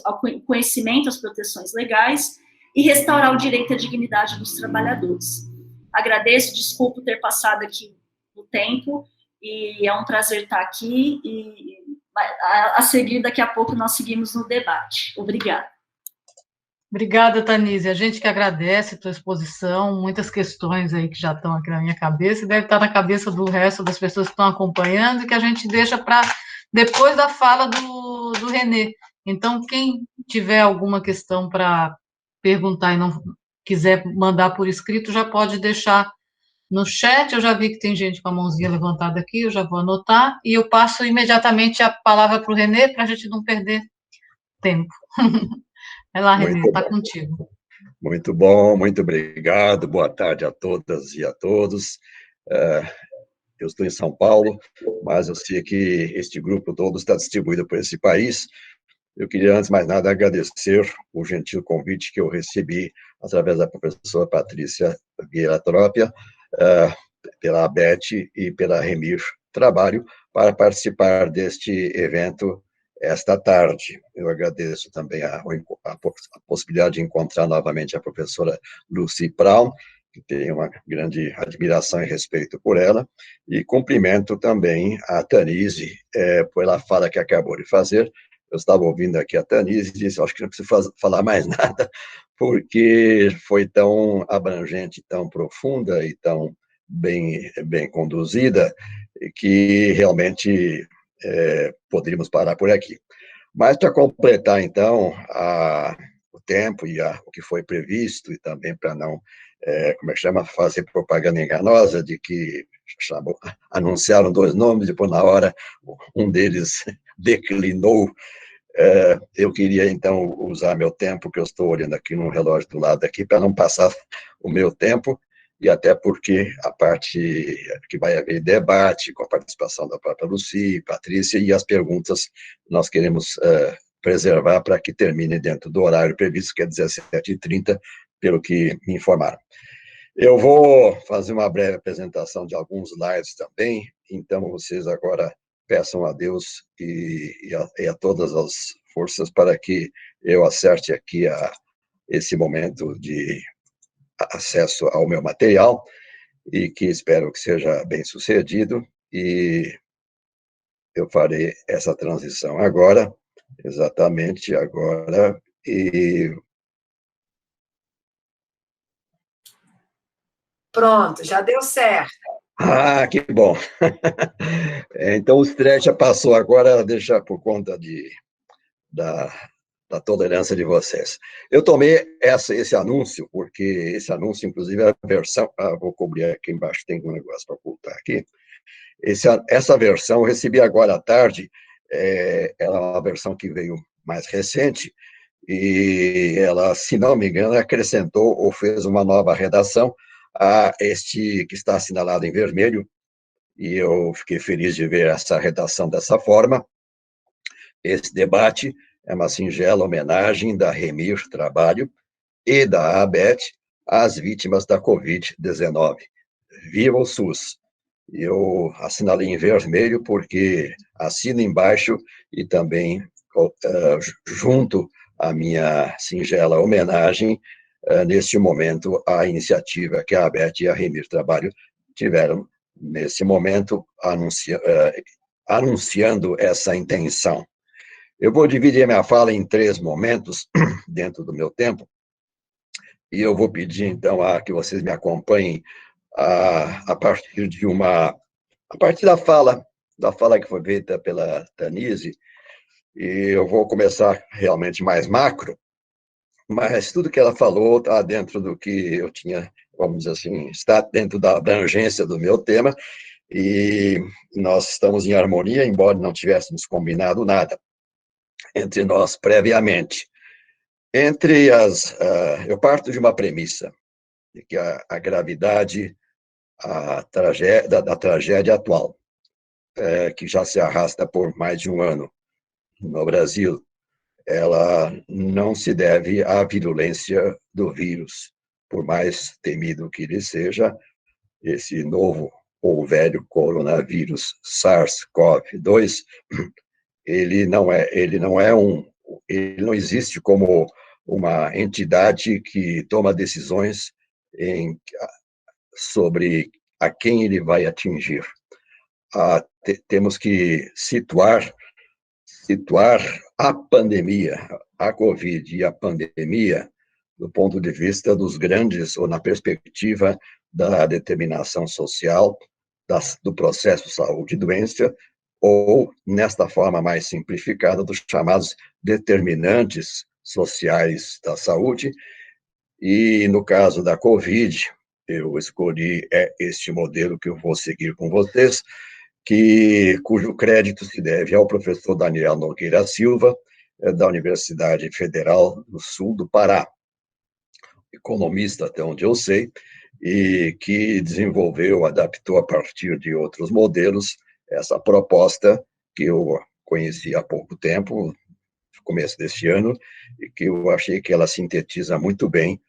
ao conhecimento, às proteções legais, e restaurar o direito à dignidade dos trabalhadores. Agradeço, desculpo ter passado aqui o tempo, e é um prazer estar aqui, e a seguir, daqui a pouco, nós seguimos no debate. Obrigada. Obrigada, Tanise. A gente que agradece a tua exposição, muitas questões aí que já estão aqui na minha cabeça, e deve estar na cabeça do resto das pessoas que estão acompanhando, e que a gente deixa para depois da fala do Renê. Então, quem tiver alguma questão para perguntar e não quiser mandar por escrito, já pode deixar no chat. Eu já vi que tem gente com a mãozinha levantada aqui, eu já vou anotar, e eu passo imediatamente a palavra para o Renê, para a gente não perder tempo. Vai lá, Muito Renê, está bom. contigo. Muito bom, muito obrigado. Boa tarde a todas e a todos. Eu estou em São Paulo, mas eu sei que este grupo todo está distribuído por esse país. Eu queria, antes de mais nada, agradecer o gentil convite que eu recebi através da professora Patrícia Vieira Trópia, pela ABET e pela Remir Trabalho, para participar deste evento esta tarde. Eu agradeço também a possibilidade de encontrar novamente a professora Lucy Brown, que tenho uma grande admiração e respeito por ela, e cumprimento também a Tanise pela fala que acabou de fazer. Eu estava ouvindo aqui a Tanise e disse, acho que não preciso falar mais nada, porque foi tão abrangente, tão profunda e tão bem conduzida, que realmente poderíamos parar por aqui. Mas, para completar, então, o tempo e o que foi previsto, e também para não, fazer propaganda enganosa de que anunciaram 2 nomes, depois, na hora, um deles declinou. Eu queria, então, usar meu tempo, que eu estou olhando aqui no relógio do lado aqui, para não passar o meu tempo, e até porque a parte que vai haver debate com a participação da própria Lucy, Patrícia, e as perguntas nós queremos preservar para que termine dentro do horário previsto, que é 17h30, pelo que me informaram. Eu vou fazer uma breve apresentação de alguns slides também, então vocês agora peçam a Deus e a todas as forças para que eu acerte aqui esse momento de acesso ao meu material, e que espero que seja bem sucedido, e eu farei essa transição agora, exatamente agora, e... Pronto, já deu certo. Ah, que bom! Então, o estresse já passou, agora deixa por conta da tolerância de vocês. Eu tomei esse anúncio, porque esse anúncio, inclusive, é a versão... vou cobrir aqui embaixo, tem um negócio para ocultar aqui. Essa versão eu recebi agora à tarde, ela é uma versão que veio mais recente, e ela, se não me engano, acrescentou ou fez uma nova redação a este que está assinalado em vermelho, e eu fiquei feliz de ver essa redação dessa forma. Esse debate é uma singela homenagem da Remir Trabalho e da ABET às vítimas da Covid-19. Viva o SUS! Eu assinalei em vermelho porque assino embaixo e também junto à minha singela homenagem, neste momento, à iniciativa que a ABET e a Remir Trabalho tiveram, nesse momento, anunciando essa intenção. Eu vou dividir minha fala em 3 momentos, dentro do meu tempo, e eu vou pedir, então, que vocês me acompanhem a partir da fala que foi feita pela Tanise, e eu vou começar realmente mais macro, mas tudo que ela falou está dentro do que eu tinha, vamos dizer assim, está dentro da abrangência do meu tema, e nós estamos em harmonia, embora não tivéssemos combinado nada entre nós previamente. Eu parto de uma premissa, de que a gravidade da tragédia atual, que já se arrasta por mais de um ano no Brasil, ela não se deve à virulência do vírus, por mais temido que ele seja, esse novo ou velho coronavírus SARS-CoV-2, ele não existe como uma entidade que toma decisões sobre a quem ele vai atingir. Temos que situar a pandemia, a Covid e a pandemia, do ponto de vista dos grandes, ou na perspectiva da determinação social, do processo saúde e doença, ou, nesta forma mais simplificada, dos chamados determinantes sociais da saúde. E, no caso da Covid, eu escolhi este modelo que eu vou seguir com vocês, cujo crédito se deve ao professor Daniel Nogueira Silva, da Universidade Federal do Sul do Pará, economista, até onde eu sei, e que desenvolveu, adaptou a partir de outros modelos, essa proposta que eu conheci há pouco tempo, no começo deste ano, e que eu achei que ela sintetiza muito bem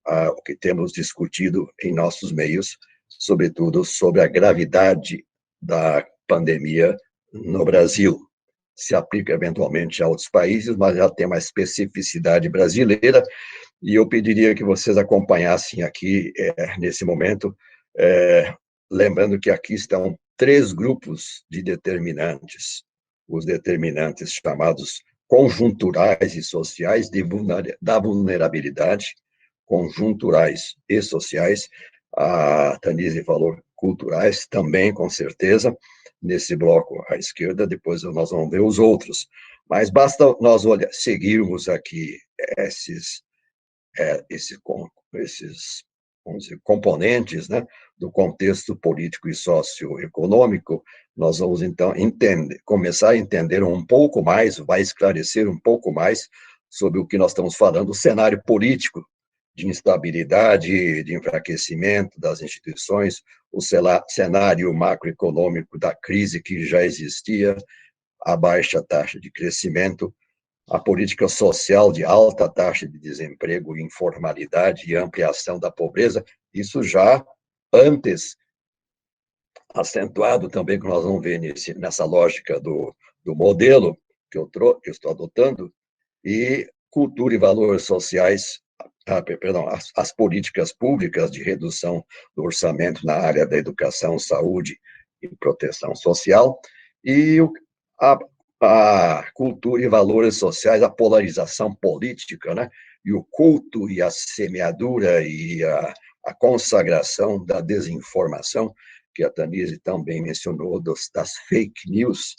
o que temos discutido em nossos meios, sobretudo sobre a gravidade da pandemia no Brasil. Se aplica eventualmente a outros países, mas já tem uma especificidade brasileira, e eu pediria que vocês acompanhassem aqui, nesse momento, lembrando que aqui estão 3 grupos de determinantes, os determinantes chamados conjunturais e sociais da vulnerabilidade, conjunturais e sociais, a Tanise falou culturais também, com certeza, nesse bloco à esquerda, depois nós vamos ver os outros, mas basta nós seguirmos aqui esses vamos dizer, componentes, né, do contexto político e socioeconômico, nós vamos, então, começar a entender um pouco mais, vai esclarecer um pouco mais sobre o que nós estamos falando, o cenário político de instabilidade, de enfraquecimento das instituições, o cenário macroeconômico da crise que já existia, a baixa taxa de crescimento, a política social de alta taxa de desemprego, informalidade e ampliação da pobreza, isso já antes, acentuado também, que nós vamos ver nessa lógica do modelo que eu estou adotando, e cultura e valores sociais, as políticas públicas de redução do orçamento na área da educação, saúde e proteção social, e a cultura e valores sociais, a polarização política, né? E o culto e a semeadura e a consagração da desinformação, que a Tanise também mencionou, das fake news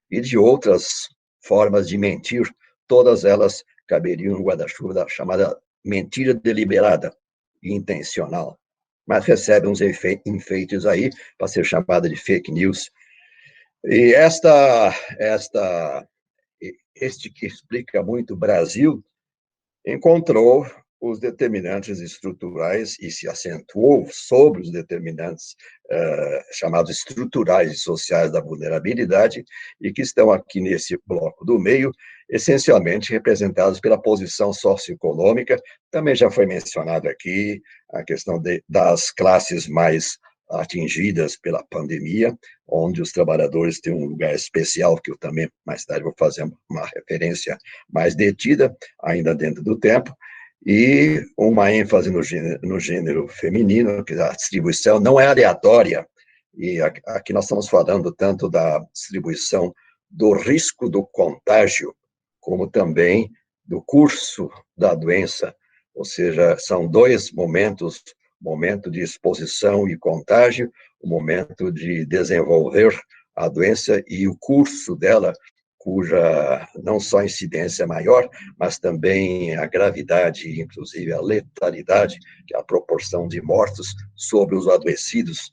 e de outras formas de mentir, todas elas caberiam no guarda-chuva da chamada mentira deliberada e intencional, mas recebe uns enfeites aí para ser chamada de fake news. E este que explica muito o Brasil encontrou os determinantes estruturais e se acentuou sobre os determinantes chamados estruturais e sociais da vulnerabilidade, e que estão aqui nesse bloco do meio, essencialmente representados pela posição socioeconômica. Também já foi mencionado aqui a questão das classes mais atingidas pela pandemia, onde os trabalhadores têm um lugar especial, que eu também, mais tarde, vou fazer uma referência mais detida, ainda dentro do tempo, e uma ênfase no gênero feminino, que a distribuição não é aleatória, e aqui nós estamos falando tanto da distribuição do risco do contágio, como também do curso da doença, ou seja, são 2 momentos, momento de exposição e contágio, o momento de desenvolver a doença e o curso dela, cuja não só incidência é maior, mas também a gravidade, inclusive a letalidade, que é a proporção de mortos sobre os adoecidos,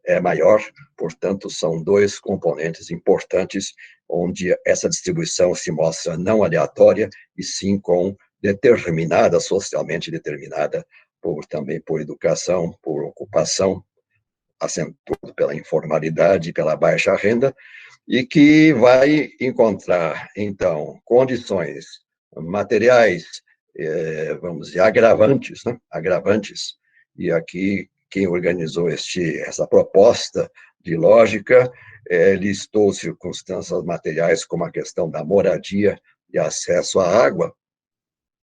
é maior. Portanto, são 2 componentes importantes, onde essa distribuição se mostra não aleatória, e sim determinada, socialmente determinada, também por educação, por ocupação, acentuado pela informalidade, pela baixa renda, e que vai encontrar, então, condições materiais, vamos dizer, agravantes, né? Agravantes, e aqui quem organizou essa proposta de lógica listou circunstâncias materiais como a questão da moradia e acesso à água,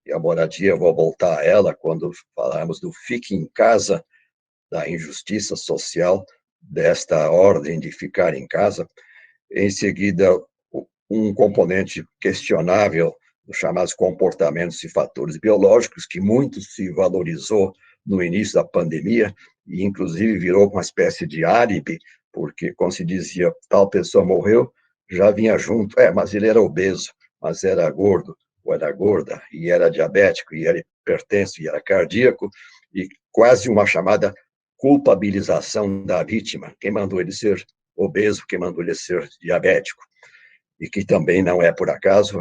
e a moradia, vou voltar a ela quando falarmos do fique em casa, da injustiça social desta ordem de ficar em casa. Em seguida, um componente questionável, os chamados comportamentos e fatores biológicos, que muito se valorizou no início da pandemia, e inclusive virou uma espécie de álibi, porque, como se dizia, tal pessoa morreu, já vinha junto, mas ele era obeso, mas era gordo, ou era gorda, e era diabético, e era hipertenso, e era cardíaco, e quase uma chamada culpabilização da vítima. Quem mandou ele ser obeso, quem mandou ele ser diabético? e que também não é por acaso,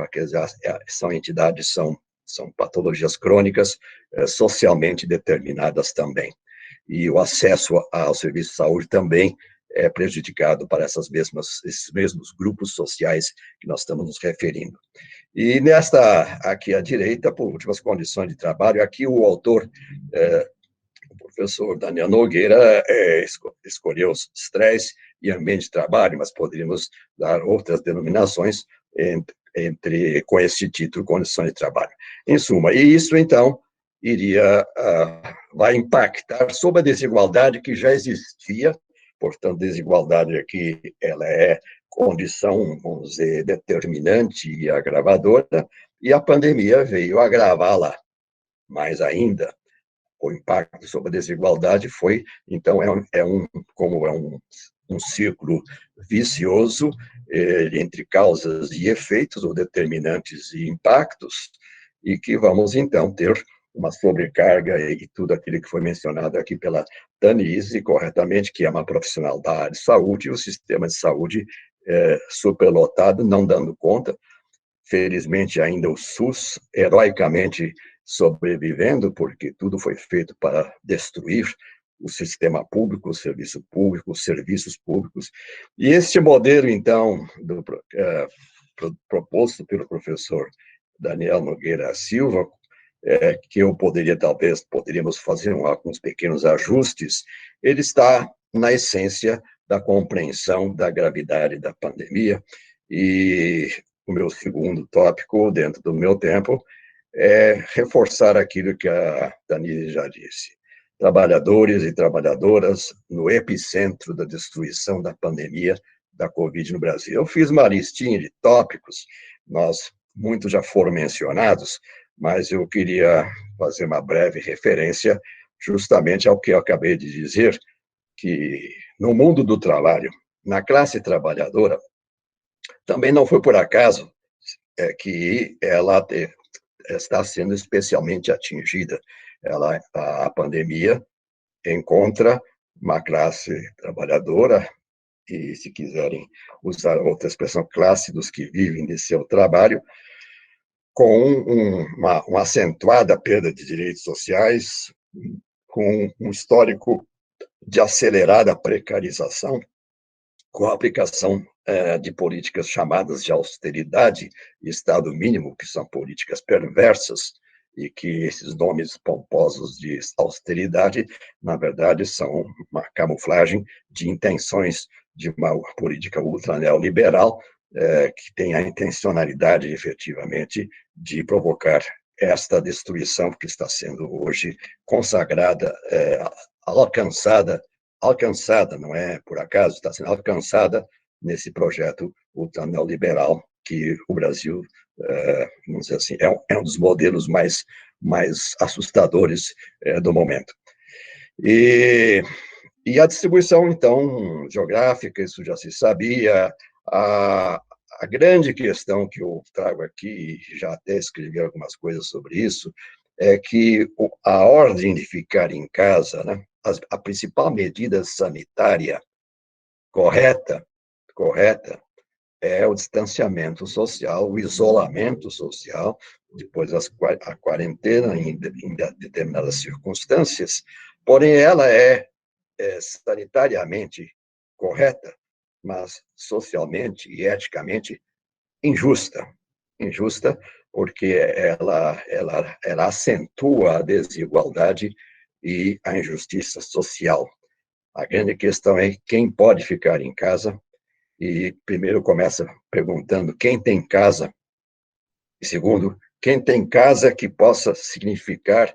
são entidades, são patologias crônicas socialmente determinadas também. E o acesso ao serviço de saúde também é prejudicado para esses mesmos grupos sociais que nós estamos nos referindo. E aqui à direita, por último, as condições de trabalho, aqui o autor, o professor Daniel Nogueira, escolheu estresse e ambiente de trabalho, mas poderíamos dar outras denominações com esse título, condições de trabalho. Em suma, e isso, então, vai impactar sobre a desigualdade que já existia. Portanto, desigualdade aqui, ela é condição, vamos dizer, determinante e agravadora, e a pandemia veio agravá-la mais ainda. O impacto sobre a desigualdade foi, então, como um círculo vicioso entre causas e efeitos, ou determinantes e impactos, e que vamos, então, ter uma sobrecarga e tudo aquilo que foi mencionado aqui pela Danise, corretamente, que é uma profissional da área de saúde, e o sistema de saúde superlotado, não dando conta. Felizmente, ainda o SUS, heroicamente sobrevivendo, porque tudo foi feito para destruir o sistema público, o serviço público, os serviços públicos. E este modelo, então, proposto pelo professor Daniel Nogueira Silva, que poderíamos fazer alguns pequenos ajustes, ele está na essência da compreensão da gravidade da pandemia. E o meu segundo tópico, dentro do meu tempo, é reforçar aquilo que a Danise já disse. Trabalhadores e trabalhadoras no epicentro da destruição da pandemia da Covid no Brasil. Eu fiz uma listinha de tópicos, muitos já foram mencionados, mas eu queria fazer uma breve referência justamente ao que eu acabei de dizer, que no mundo do trabalho, na classe trabalhadora, também não foi por acaso que ela está sendo especialmente atingida. A pandemia encontra uma classe trabalhadora, e se quiserem usar outra expressão, classe dos que vivem de seu trabalho, com uma acentuada perda de direitos sociais, com um histórico de acelerada precarização, com a aplicação de políticas chamadas de austeridade e Estado mínimo, que são políticas perversas, e que esses nomes pomposos de austeridade, na verdade, são uma camuflagem de intenções de uma política ultra-neoliberal, que tem a intencionalidade, efetivamente, de provocar esta destruição que está sendo hoje consagrada, alcançada, não é por acaso, está sendo alcançada nesse projeto ultra-neoliberal que o Brasil, vamos dizer assim, é um dos modelos mais assustadores do momento. E a distribuição, então, geográfica, isso já se sabia. A grande questão que eu trago aqui, já até escrevi algumas coisas sobre isso, é que a ordem de ficar em casa, né, a principal medida sanitária correta, é o distanciamento social, o isolamento social, depois a quarentena em determinadas circunstâncias, porém ela é sanitariamente correta, mas socialmente e eticamente injusta. Injusta porque ela acentua a desigualdade e a injustiça social. A grande questão é quem pode ficar em casa, e primeiro começa perguntando quem tem casa, e segundo, quem tem casa que possa significar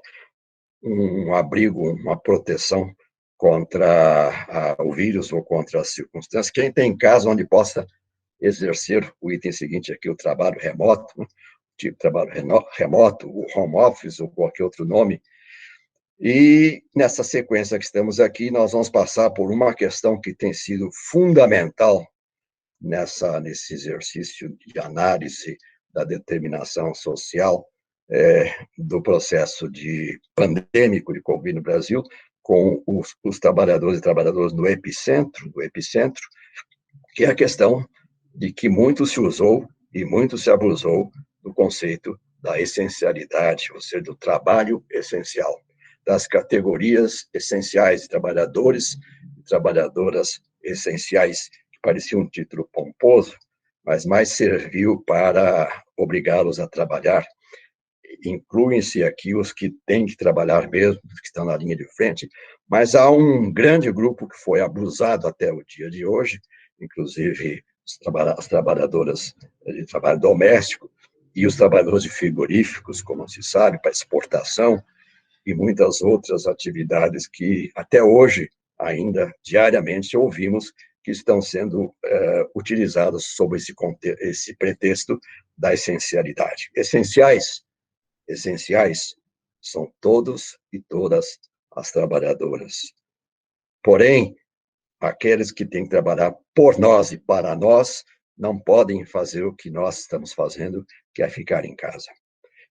um abrigo, uma proteção contra o vírus ou contra as circunstâncias, quem tem casa onde possa exercer o item seguinte aqui, o trabalho remoto, né? Tipo trabalho remoto, o home office ou qualquer outro nome. E nessa sequência que estamos aqui, nós vamos passar por uma questão que tem sido fundamental nesse exercício de análise da determinação social do processo pandêmico de Covid no Brasil, com os trabalhadores e trabalhadoras no epicentro, que é a questão de que muito se usou e muito se abusou do conceito da essencialidade, ou seja, do trabalho essencial, das categorias essenciais de trabalhadores e trabalhadoras essenciais, que parecia um título pomposo, mas mais serviu para obrigá-los a trabalhar. Incluem-se aqui os que têm que trabalhar mesmo, os que estão na linha de frente, mas há um grande grupo que foi abusado até o dia de hoje, inclusive as trabalhadoras de trabalho doméstico e os trabalhadores de frigoríficos, como se sabe, para exportação, e muitas outras atividades que até hoje, ainda diariamente, ouvimos que estão sendo utilizadas sob esse pretexto da essencialidade. Essenciais são todos e todas as trabalhadoras. Porém, aqueles que têm que trabalhar por nós e para nós não podem fazer o que nós estamos fazendo, que é ficar em casa.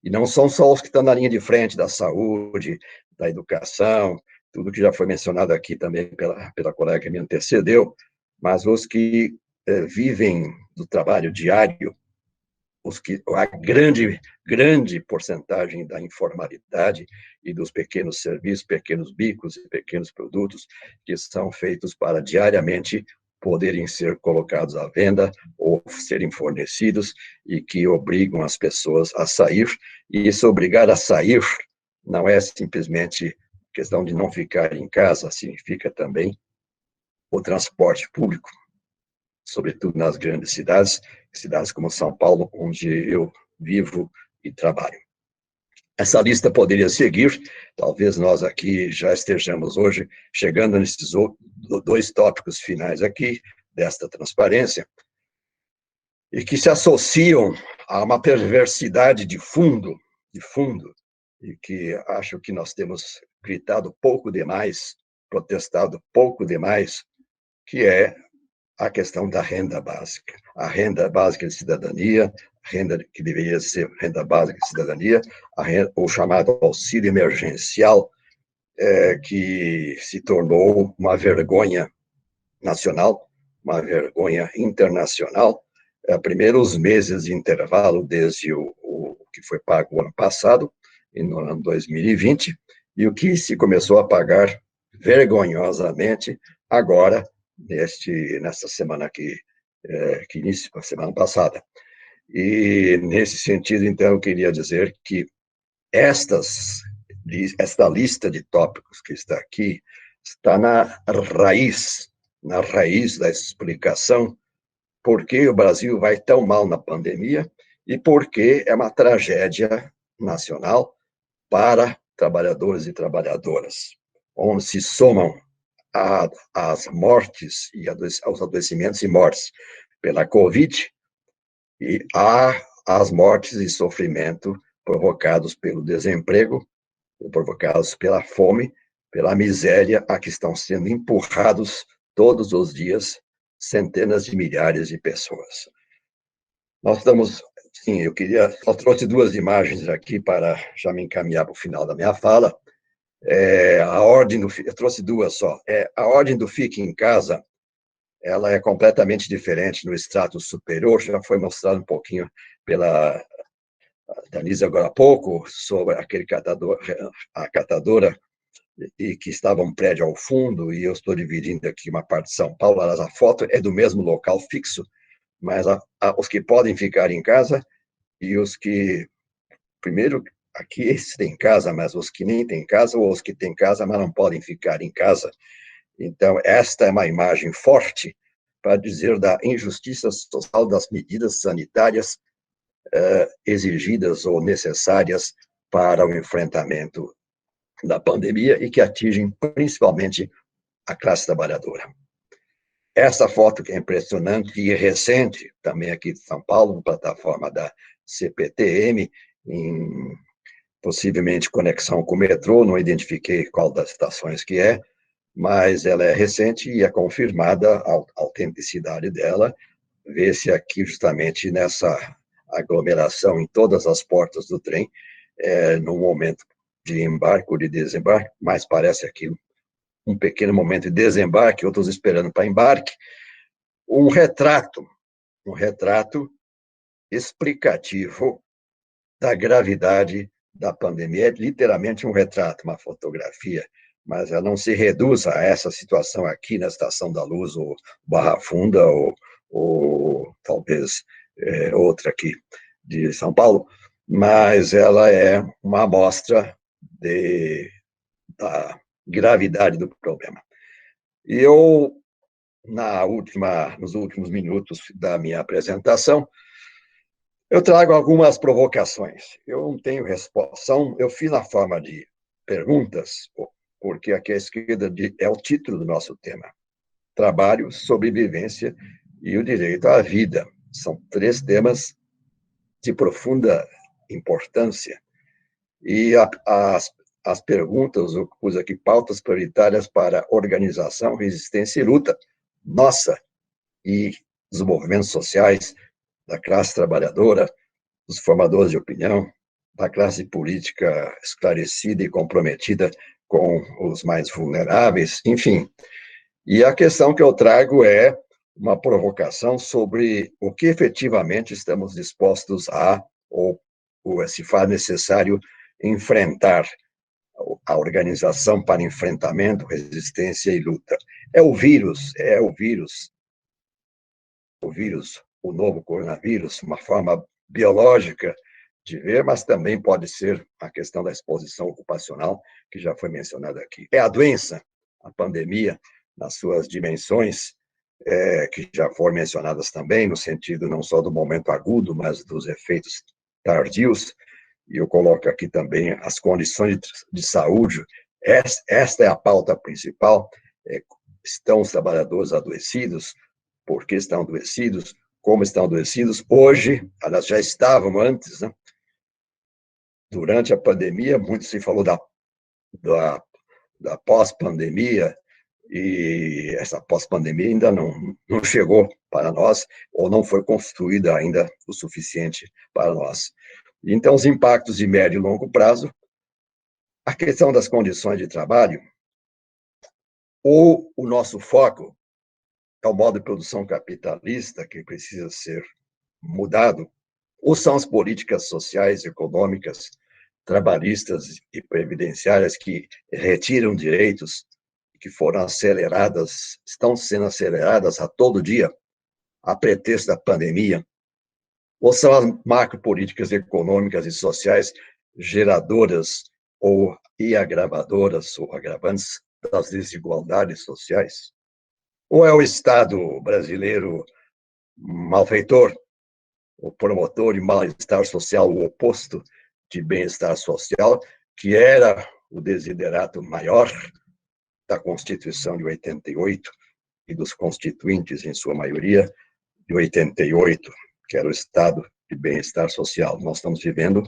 E não são só os que estão na linha de frente da saúde, da educação, tudo que já foi mencionado aqui também pela colega que me antecedeu, mas os que vivem do trabalho diário, a grande porcentagem da informalidade e dos pequenos serviços, pequenos bicos e pequenos produtos que são feitos para diariamente poderem ser colocados à venda ou serem fornecidos e que obrigam as pessoas a sair. E isso obrigar a sair não é simplesmente questão de não ficar em casa, significa também o transporte público, sobretudo nas grandes cidades como São Paulo, onde eu vivo e trabalho. Essa lista poderia seguir, talvez nós aqui já estejamos hoje chegando nesses dois tópicos finais aqui, desta transparência, e que se associam a uma perversidade de fundo, e que acho que nós temos gritado pouco demais, protestado pouco demais, que é a questão da renda básica. A renda básica de cidadania, renda que deveria ser renda básica de cidadania, o chamado auxílio emergencial, que se tornou uma vergonha nacional, uma vergonha internacional. Primeiro, os meses de intervalo desde o que foi pago o ano passado, no ano 2020, e o que se começou a pagar vergonhosamente agora, nessa semana que inicia a semana passada. E, nesse sentido, então, eu queria dizer que esta lista de tópicos que está aqui está na raiz da explicação por que o Brasil vai tão mal na pandemia e por que é uma tragédia nacional para trabalhadores e trabalhadoras, onde se somam as mortes e aos adoecimentos e mortes pela Covid e as mortes e sofrimento provocados pelo desemprego, provocados pela fome, pela miséria a que estão sendo empurrados todos os dias centenas de milhares de pessoas. Nós estamos, sim, eu trouxe duas imagens aqui para já me encaminhar para o final da minha fala. Eu trouxe duas só. A ordem do fique em casa, ela é completamente diferente no estrato superior, já foi mostrado um pouquinho pela Danise agora há pouco, sobre a catadora, e que estava um prédio ao fundo, e eu estou dividindo aqui uma parte de São Paulo, a foto é do mesmo local fixo, mas os que podem ficar em casa e os que, primeiro, aqui esses têm casa, mas os que nem têm casa, ou os que têm casa, mas não podem ficar em casa. Então, esta é uma imagem forte para dizer da injustiça social das medidas sanitárias exigidas ou necessárias para o enfrentamento da pandemia e que atingem principalmente a classe trabalhadora. Essa foto que é impressionante e recente, também aqui de São Paulo, plataforma da CPTM, possivelmente conexão com o metrô, não identifiquei qual das estações que é, mas ela é recente e é confirmada a autenticidade dela. Vê-se aqui justamente nessa aglomeração em todas as portas do trem, no momento de embarque ou de desembarque, mas parece aqui um pequeno momento de desembarque, outros esperando para embarque, um retrato um retrato explicativo da gravidade da pandemia. É literalmente um retrato, uma fotografia, mas ela não se reduz a essa situação aqui na Estação da Luz, ou Barra Funda, ou talvez outra aqui de São Paulo, mas ela é uma amostra da gravidade do problema. E eu, nos últimos minutos da minha apresentação, eu trago algumas provocações. Eu não tenho resposta, eu fiz na forma de perguntas, porque aqui à esquerda é o título do nosso tema: trabalho, sobrevivência e o direito à vida. São 3 temas de profunda importância. E as perguntas, eu pus aqui pautas prioritárias para organização, resistência e luta nossa e dos movimentos sociais, da classe trabalhadora, dos formadores de opinião, da classe política esclarecida e comprometida com os mais vulneráveis, enfim. E a questão que eu trago é uma provocação sobre o que efetivamente estamos dispostos ou se faz necessário enfrentar a organização para enfrentamento, resistência e luta. É o vírus, o novo coronavírus, uma forma biológica de ver, mas também pode ser a questão da exposição ocupacional, que já foi mencionada aqui. É a doença, a pandemia, nas suas dimensões, que já foram mencionadas também, no sentido não só do momento agudo, mas dos efeitos tardios, e eu coloco aqui também as condições de saúde. Esta é a pauta principal. Estão os trabalhadores adoecidos? Por que estão adoecidos? Como estão adoecidos? Hoje, elas já estavam antes, né? Durante a pandemia, muito se falou da pós-pandemia, e essa pós-pandemia ainda não chegou para nós, ou não foi construída ainda o suficiente para nós. Então, os impactos de médio e longo prazo, a questão das condições de trabalho, ou o nosso foco é o modo de produção capitalista que precisa ser mudado, ou são as políticas sociais, econômicas, trabalhistas e previdenciárias que retiram direitos, que foram aceleradas, estão sendo aceleradas a todo dia, a pretexto da pandemia, ou são as macropolíticas econômicas e sociais geradoras e agravadoras ou agravantes das desigualdades sociais? Ou é o Estado brasileiro malfeitor, o promotor de mal-estar social, o oposto de bem-estar social, que era o desiderato maior da Constituição de 88 e dos constituintes, em sua maioria, de 88, que era o Estado de bem-estar social. Nós estamos vivendo,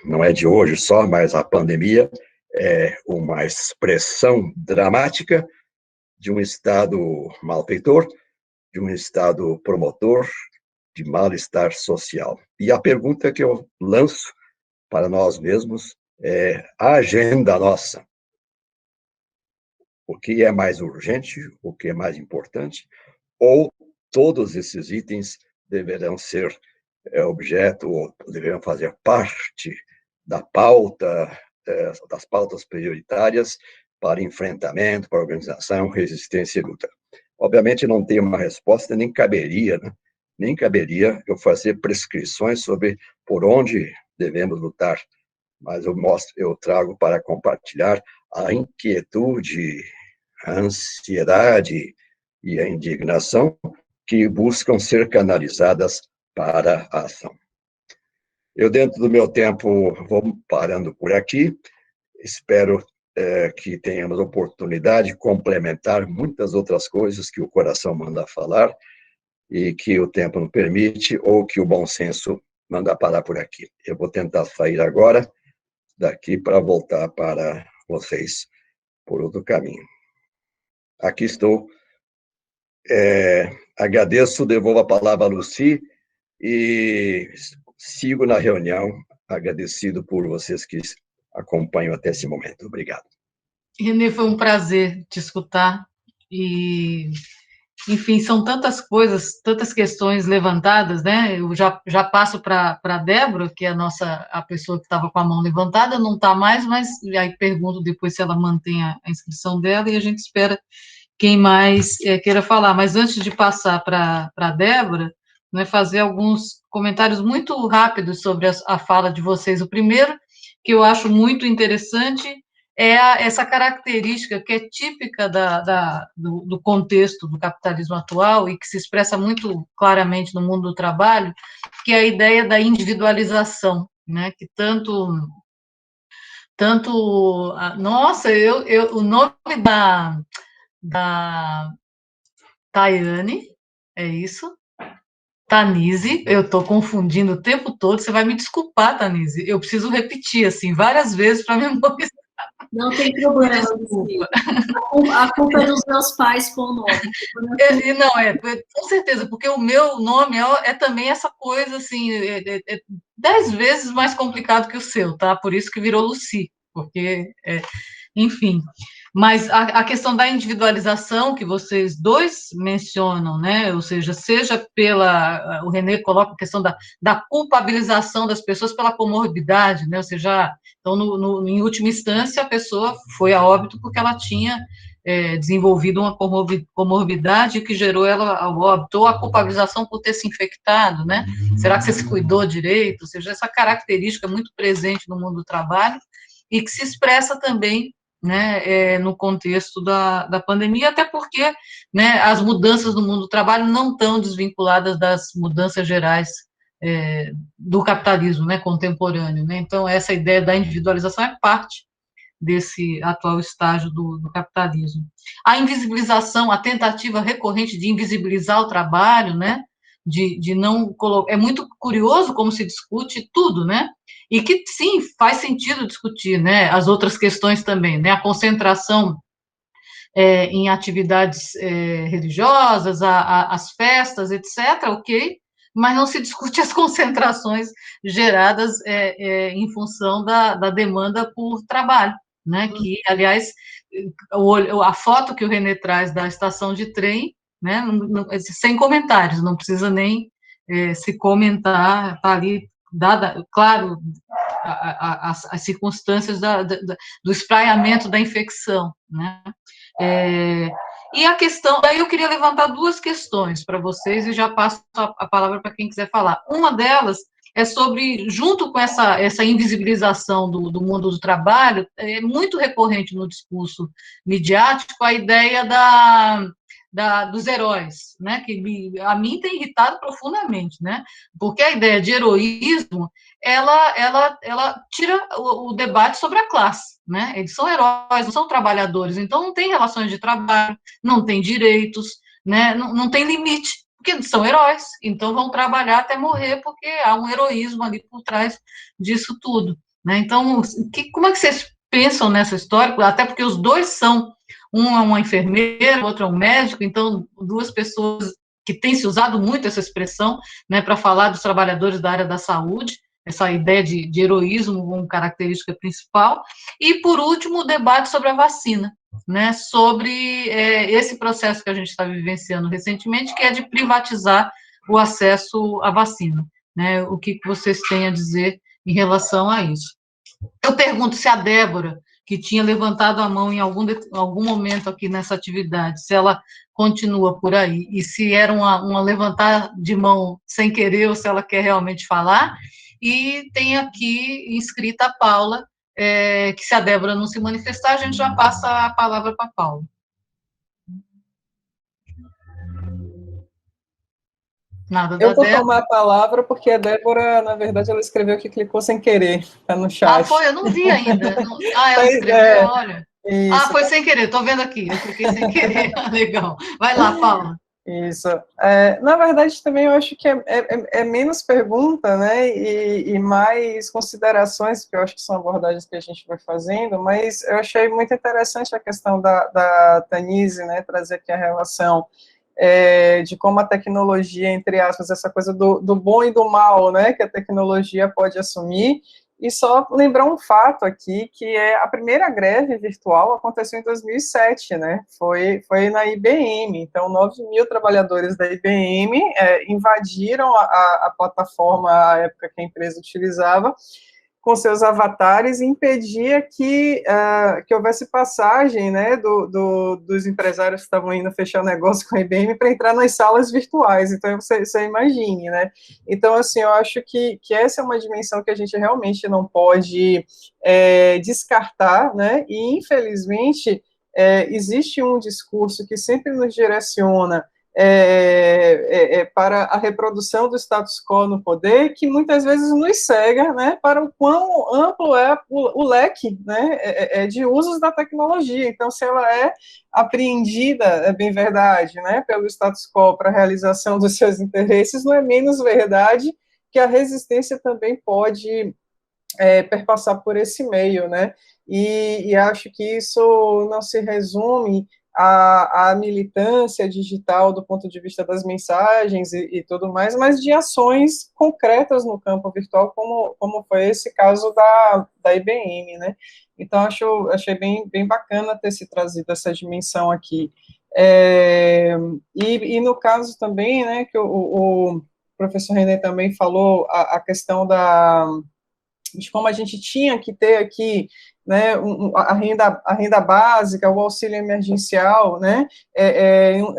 não é de hoje só, mas a pandemia é uma expressão dramática de um Estado malfeitor, de um Estado promotor de mal-estar social. E a pergunta que eu lanço para nós mesmos é a agenda nossa. O que é mais urgente, o que é mais importante, ou todos esses itens deverão ser objeto, ou deverão fazer parte da pauta, das pautas prioritárias para enfrentamento, para organização, resistência e luta. Obviamente não tem uma resposta, nem caberia, né? Nem caberia eu fazer prescrições sobre por onde devemos lutar, mas eu trago para compartilhar a inquietude, a ansiedade e a indignação que buscam ser canalizadas para a ação. Eu, dentro do meu tempo, vou parando por aqui. Espero que tenhamos oportunidade de complementar muitas outras coisas que o coração manda falar e que o tempo não permite, ou que o bom senso manda parar por aqui. Eu vou tentar sair agora daqui para voltar para vocês por outro caminho. Aqui estou. Agradeço, devolvo a palavra a Lucy e sigo na reunião, agradecido por vocês que acompanham até esse momento. Obrigado. Renê, foi um prazer te escutar e enfim, são tantas coisas, tantas questões levantadas, né? Eu já passo para a Débora, que é a pessoa que estava com a mão levantada, não está mais, mas aí pergunto depois se ela mantém a inscrição dela e a gente espera quem mais queira falar. Mas antes de passar para a Débora, né, fazer alguns comentários muito rápidos sobre a fala de vocês. O primeiro, que eu acho muito interessante, é essa característica que é típica do contexto do capitalismo atual e que se expressa muito claramente no mundo do trabalho, que é a ideia da individualização, né, que nossa, o nome da Tayane, é isso? Tanise, eu estou confundindo o tempo todo, você vai me desculpar, Tanise, eu preciso repetir, assim, várias vezes para memorizar. Não tem problema, desculpa. A culpa é dos meus pais com o nome. Com certeza, porque o meu nome também essa coisa, assim, 10 vezes mais complicado que o seu, tá? Por isso que virou Lucy, porque, enfim... Mas a questão da individualização que vocês dois mencionam, né? Ou seja o René coloca a questão da culpabilização das pessoas pela comorbidade, né? Ou seja, então, em última instância, a pessoa foi a óbito porque ela tinha desenvolvido uma comorbidade que gerou ela ao óbito, ou a culpabilização por ter se infectado, né? Será que você se cuidou direito? Ou seja, essa característica muito presente no mundo do trabalho e que se expressa também, né, no contexto da pandemia, até porque, né, as mudanças no mundo do trabalho não estão desvinculadas das mudanças gerais do capitalismo, né, contemporâneo, né? Então, essa ideia da individualização é parte desse atual estágio do capitalismo. A invisibilização, a tentativa recorrente de invisibilizar o trabalho, né, de não colocar... É muito curioso como se discute tudo, né? E que, sim, faz sentido discutir, né, as outras questões também, né, a concentração em atividades religiosas, as festas, etc., ok, mas não se discute as concentrações geradas em função da demanda por trabalho, né, que, aliás, a foto que o René traz da estação de trem, né, sem comentários, não precisa nem se comentar, está ali, dada, claro, as circunstâncias do espraiamento da infecção, né? E a questão, daí eu queria levantar duas questões para vocês e já passo a palavra para quem quiser falar. Uma delas é sobre, junto com essa invisibilização do mundo do trabalho, é muito recorrente no discurso midiático a ideia dos heróis, né, que a mim tem irritado profundamente, né, porque a ideia de heroísmo, ela tira o debate sobre a classe, né, eles são heróis, não são trabalhadores, então não tem relações de trabalho, não tem direitos, né, não tem limite, porque são heróis, então vão trabalhar até morrer, porque há um heroísmo ali por trás disso tudo, né, então, como é que vocês pensam nessa história, até porque os dois são, um é uma enfermeira, o outro é um médico, então duas pessoas que têm se usado muito essa expressão, né, para falar dos trabalhadores da área da saúde, essa ideia de heroísmo como característica principal, e por último o debate sobre a vacina, né, sobre esse processo que a gente está vivenciando recentemente, que é de privatizar o acesso à vacina, né, o que vocês têm a dizer em relação a isso. Eu pergunto se a Débora, que tinha levantado a mão em algum momento aqui nessa atividade, se ela continua por aí, e se era uma levantar de mão sem querer, ou se ela quer realmente falar, e tem aqui inscrita a Paula, que se a Débora não se manifestar, a gente já passa a palavra para a Paula. Nada da Eu vou Débora. tomar a palavra porque a Débora, na verdade, ela escreveu que clicou sem querer, está no chat. Ah, foi? Eu não vi ainda. Ela escreveu, olha. Isso. Foi sem querer, estou vendo aqui, eu cliquei sem querer. Legal. Vai lá, Paula. Isso. Na verdade, também eu acho que é menos pergunta, né, e mais considerações, que eu acho que são abordagens que a gente vai fazendo, mas eu achei muito interessante a questão da Tanise, né, trazer aqui a relação de como a tecnologia, entre aspas, essa coisa do bom e do mal, né, que a tecnologia pode assumir, E só lembrar um fato aqui, que a primeira greve virtual aconteceu em 2007, né? Foi na IBM. Então, 9.000 trabalhadores da IBM invadiram a plataforma, à época que a empresa utilizava, com seus avatares, e impedia que houvesse passagem, né, dos empresários que estavam indo fechar negócio com a IBM para entrar nas salas virtuais. Então, você imagine, né? Então, assim, eu acho que essa é uma dimensão que a gente realmente não pode descartar, né? E, infelizmente, existe um discurso que sempre nos direciona para a reprodução do status quo no poder, que muitas vezes nos cega, né, para o quão amplo é o leque, né, de usos da tecnologia. Então, se ela é apreendida, é bem verdade, né, pelo status quo para a realização dos seus interesses, não é menos verdade que a resistência também pode perpassar por esse meio, né, e acho que isso não se resume à militância digital do ponto de vista das mensagens e tudo mais, mas de ações concretas no campo virtual, como foi esse caso da IBM, né? Então, achei bem bacana ter se trazido essa dimensão aqui. E no caso também, né, que o professor René também falou, a questão de como a gente tinha que ter aqui, né, a renda básica, o auxílio emergencial, né,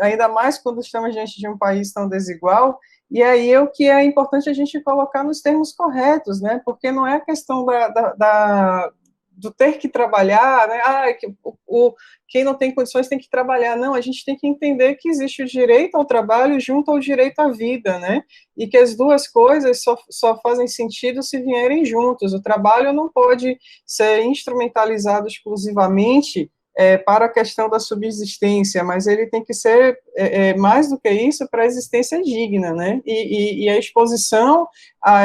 ainda mais quando estamos diante de um país tão desigual. E aí o que é importante a gente colocar nos termos corretos, né, porque não é a questão do ter que trabalhar, né, quem não tem condições tem que trabalhar. Não, a gente tem que entender que existe o direito ao trabalho junto ao direito à vida, né, e que as duas coisas só fazem sentido se vierem juntos. O trabalho não pode ser instrumentalizado exclusivamente para a questão da subsistência, mas ele tem que ser mais do que isso para a existência digna, né, e a exposição a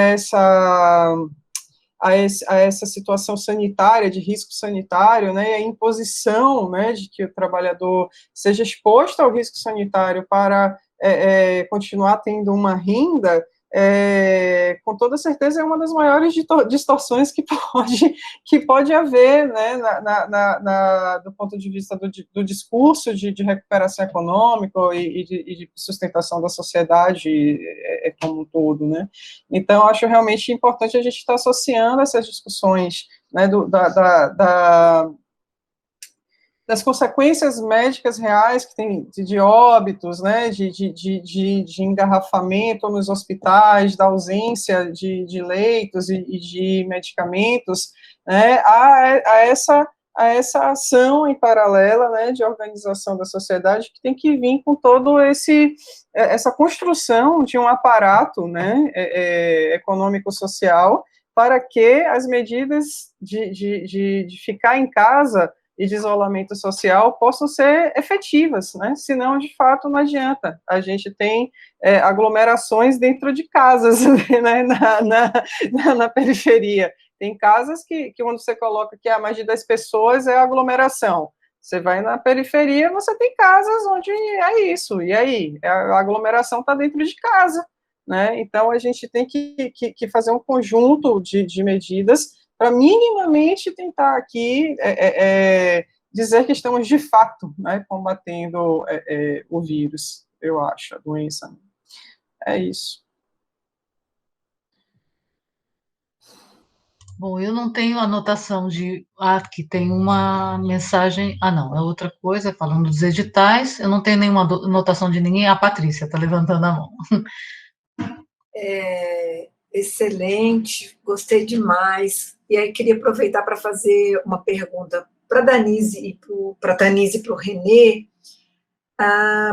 essa situação sanitária, de risco sanitário, né, e a imposição, né, de que o trabalhador seja exposto ao risco sanitário para continuar tendo uma renda, com toda certeza é uma das maiores distorções que pode haver, né, do ponto de vista do discurso de recuperação econômica e de sustentação da sociedade como um todo, né. Então, acho realmente importante a gente estar associando essas discussões, né, das consequências médicas reais que tem de óbitos, né, de engarrafamento nos hospitais, da ausência de leitos e de medicamentos, né, a essa ação em paralela, né, de organização da sociedade que tem que vir com todo essa construção de um aparato, né, econômico-social, para que as medidas de ficar em casa e de isolamento social possam ser efetivas, né? Senão, de fato, não adianta. A gente tem aglomerações dentro de casas, né? na periferia. Tem casas que quando você coloca que mais de 10 pessoas é aglomeração. Você vai na periferia, você tem casas onde é isso. E aí? A aglomeração está dentro de casa, né? Então, a gente tem que fazer um conjunto de medidas para minimamente tentar aqui dizer que estamos, de fato, né, combatendo o vírus, eu acho, a doença. É isso. Bom, eu não tenho anotação que tem uma mensagem. Ah, não, é outra coisa, falando dos editais. Eu não tenho nenhuma anotação de ninguém. A Patrícia está levantando a mão. Excelente, gostei demais. E aí queria aproveitar para fazer uma pergunta para a Danise e para o Renê,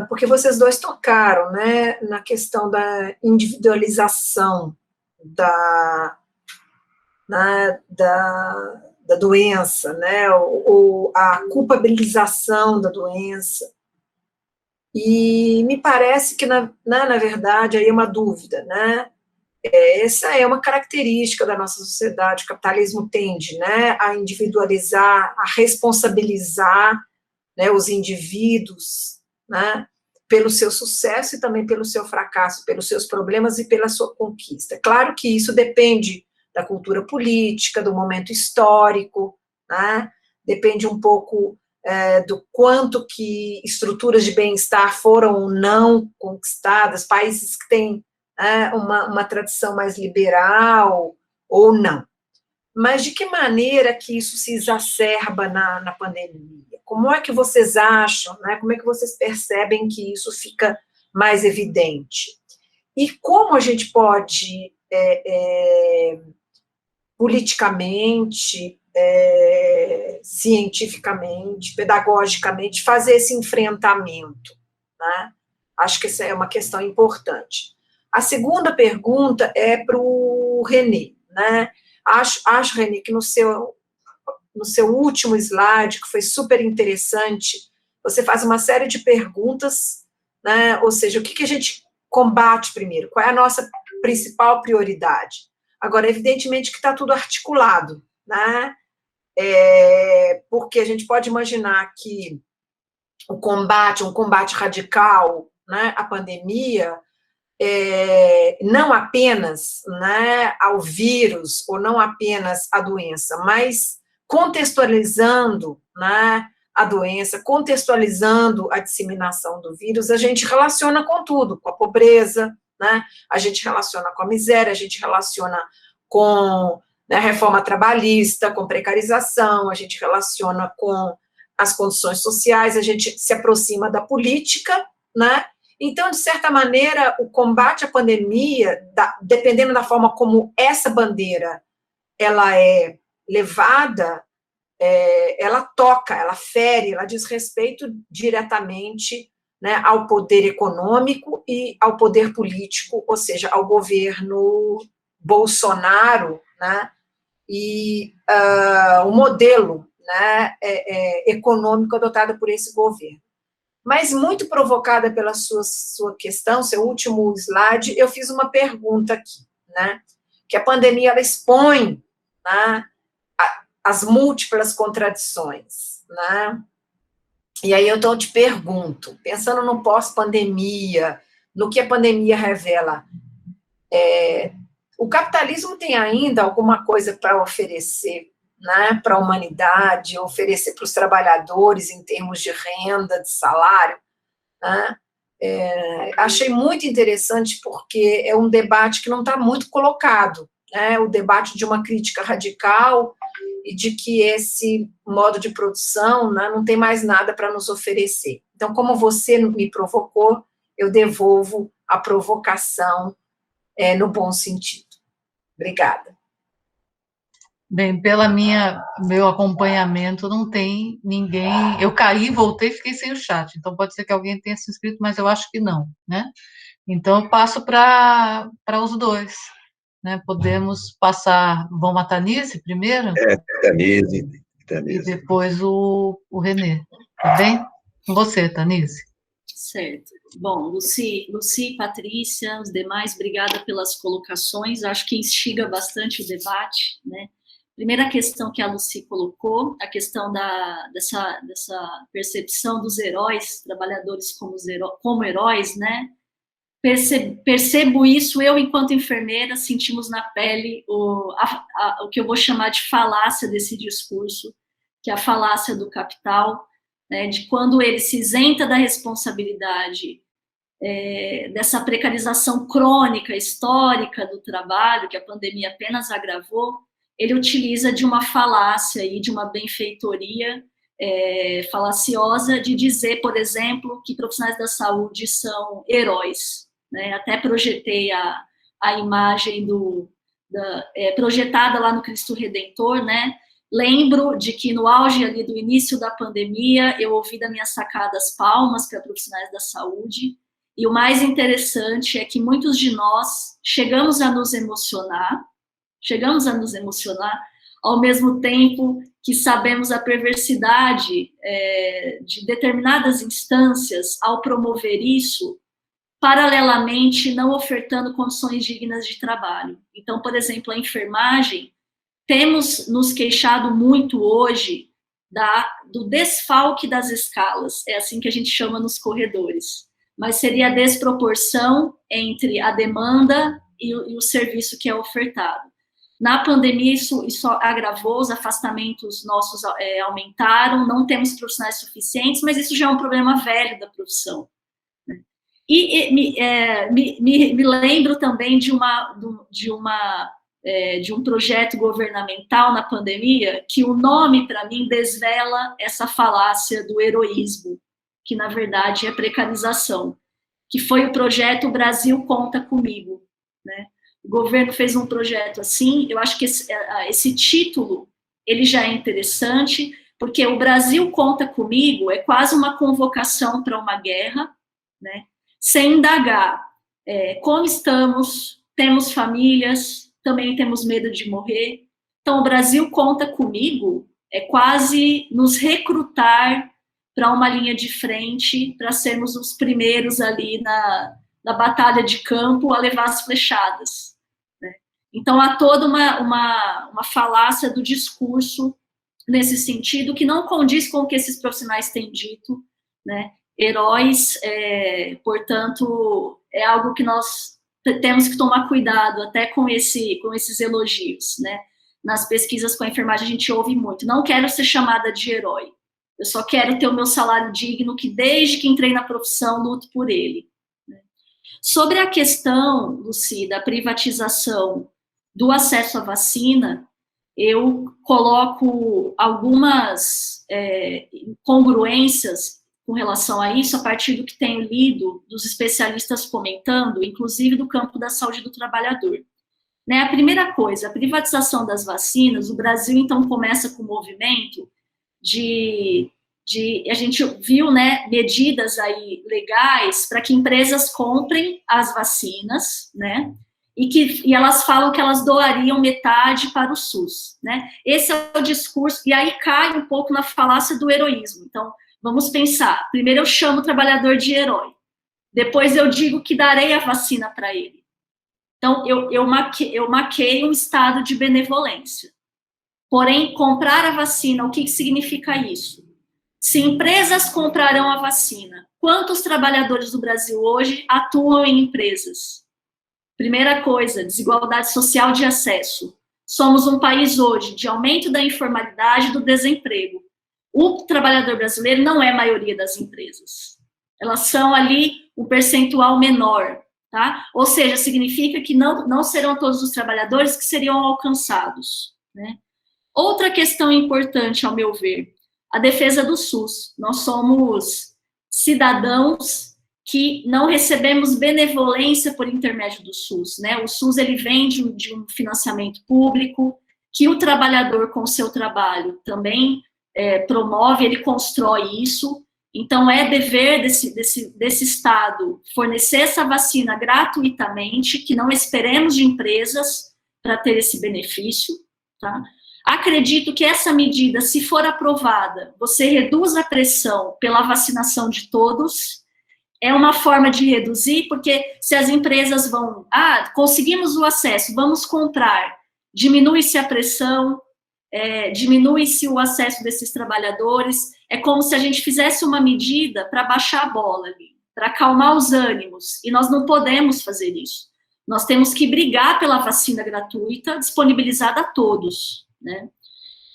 porque vocês dois tocaram, né, na questão da individualização da doença, né, ou a culpabilização da doença. E me parece que, na verdade, aí é uma dúvida, né? Essa é uma característica da nossa sociedade. O capitalismo tende, né, a individualizar, a responsabilizar, né, os indivíduos, né, pelo seu sucesso e também pelo seu fracasso, pelos seus problemas e pela sua conquista. Claro que isso depende da cultura política, do momento histórico, né? Depende um pouco do quanto que estruturas de bem-estar foram ou não conquistadas, países que têm uma tradição mais liberal ou não. Mas de que maneira que isso se exacerba na pandemia? Como é que vocês acham, né? Como é que vocês percebem que isso fica mais evidente? E como a gente pode, politicamente, cientificamente, pedagogicamente, fazer esse enfrentamento, né? Acho que essa é uma questão importante. A segunda pergunta é para o René, né? Acho, René, que no seu último slide, que foi super interessante, você faz uma série de perguntas, né? Ou seja, o que a gente combate primeiro? Qual é a nossa principal prioridade? Agora, evidentemente que está tudo articulado, né? Porque a gente pode imaginar que um combate radical, né, à pandemia, não apenas, né, ao vírus, ou não apenas à doença, mas contextualizando, né, a doença, contextualizando a disseminação do vírus, a gente relaciona com tudo, com a pobreza, né, a gente relaciona com a miséria, a gente relaciona com, né, a reforma trabalhista, com precarização, a gente relaciona com as condições sociais, a gente se aproxima da política, né? Então, de certa maneira, o combate à pandemia, dependendo da forma como essa bandeira ela é levada, ela toca, ela fere, ela diz respeito diretamente, né, ao poder econômico e ao poder político, ou seja, ao governo Bolsonaro, né, e o modelo, né, econômico adotado por esse governo. Mas, muito provocada pela sua questão, seu último slide, eu fiz uma pergunta aqui, né, que a pandemia, ela expõe, né, as múltiplas contradições, né, e aí eu então te pergunto, pensando no pós-pandemia, no que a pandemia revela, o capitalismo tem ainda alguma coisa para oferecer, né, para a humanidade, oferecer para os trabalhadores em termos de renda, de salário, né? Achei muito interessante porque é um debate que não está muito colocado, né, o debate de uma crítica radical e de que esse modo de produção, né, não tem mais nada para nos oferecer. Então, como você me provocou, eu devolvo a provocação no bom sentido. Obrigada. Bem, meu acompanhamento, não tem ninguém. Eu caí, voltei, fiquei sem o chat. Então pode ser que alguém tenha se inscrito, mas eu acho que não, né? Então eu passo para os dois, né? Podemos passar. Vamos a Tanise primeiro? Tanise. E depois o René. Tá bem? Com você, Tanise. Certo. Bom, Lucy, Patrícia, os demais, obrigada pelas colocações. Acho que instiga bastante o debate, né? Primeira questão que a Lucy colocou, a questão dessa percepção dos heróis, trabalhadores como heróis, né? Percebo isso, eu, enquanto enfermeira, sentimos na pele o que eu vou chamar de falácia desse discurso, que é a falácia do capital, né? De quando ele se isenta da responsabilidade dessa precarização crônica, histórica do trabalho, que a pandemia apenas agravou, ele utiliza de uma falácia e de uma benfeitoria falaciosa de dizer, por exemplo, que profissionais da saúde são heróis, né? Até projetei a imagem projetada lá no Cristo Redentor, né? Lembro de que no auge ali do início da pandemia, eu ouvi da minha sacada as palmas para profissionais da saúde, e o mais interessante é que muitos de nós chegamos a nos emocionar, ao mesmo tempo que sabemos a perversidade de determinadas instâncias ao promover isso, paralelamente não ofertando condições dignas de trabalho. Então, por exemplo, a enfermagem, temos nos queixado muito hoje do desfalque das escalas, é assim que a gente chama nos corredores, mas seria a desproporção entre a demanda e o serviço que é ofertado. Na pandemia, isso agravou, os afastamentos nossos aumentaram, não temos profissionais suficientes, mas isso já é um problema velho da profissão. E me lembro também de um projeto governamental na pandemia, que o nome, para mim, desvela essa falácia do heroísmo, que, na verdade, é precarização, que foi o projeto Brasil Conta Comigo, né? O governo fez um projeto assim, eu acho que esse título, ele já é interessante, porque o Brasil Conta Comigo é quase uma convocação para uma guerra, né? Sem indagar como estamos, temos famílias, também temos medo de morrer. Então, o Brasil Conta Comigo é quase nos recrutar para uma linha de frente, para sermos os primeiros ali na batalha de campo a levar as flechadas, né? Então, há toda uma falácia do discurso nesse sentido, que não condiz com o que esses profissionais têm dito, né? Heróis, portanto, é algo que nós temos que tomar cuidado até com esses elogios, né? Nas pesquisas com a enfermagem a gente ouve muito, não quero ser chamada de herói, eu só quero ter o meu salário digno, que desde que entrei na profissão luto por ele. Sobre a questão, Lucy, da privatização do acesso à vacina, eu coloco algumas incongruências com relação a isso, a partir do que tenho lido dos especialistas comentando, inclusive do campo da saúde do trabalhador. Né, a primeira coisa, a privatização das vacinas, o Brasil, então, começa com o movimento a gente viu, né, medidas aí legais para que empresas comprem as vacinas, né, e elas falam que elas doariam metade para o SUS, né. Esse é o discurso, e aí cai um pouco na falácia do heroísmo. Então, vamos pensar, primeiro eu chamo o trabalhador de herói, depois eu digo que darei a vacina para ele. Então, eu maqueio um estado de benevolência. Porém, comprar a vacina, o que significa isso? Se empresas comprarão a vacina, quantos trabalhadores do Brasil hoje atuam em empresas? Primeira coisa, desigualdade social de acesso. Somos um país hoje de aumento da informalidade e do desemprego. O trabalhador brasileiro não é a maioria das empresas. Elas são ali um percentual menor, tá? Ou seja, significa que não serão todos os trabalhadores que seriam alcançados, né? Outra questão importante, ao meu ver, a defesa do SUS. Nós somos cidadãos que não recebemos benevolência por intermédio do SUS, né? O SUS, ele vem de um financiamento público, que o trabalhador, com o seu trabalho, também promove, ele constrói isso. Então, é dever desse Estado fornecer essa vacina gratuitamente, que não esperemos de empresas para ter esse benefício, tá? Acredito que essa medida, se for aprovada, você reduz a pressão pela vacinação de todos, é uma forma de reduzir, porque se as empresas vão, conseguimos o acesso, vamos comprar, diminui-se a pressão, diminui-se o acesso desses trabalhadores, é como se a gente fizesse uma medida para baixar a bola ali, para acalmar os ânimos, e nós não podemos fazer isso. Nós temos que brigar pela vacina gratuita, disponibilizada a todos, né?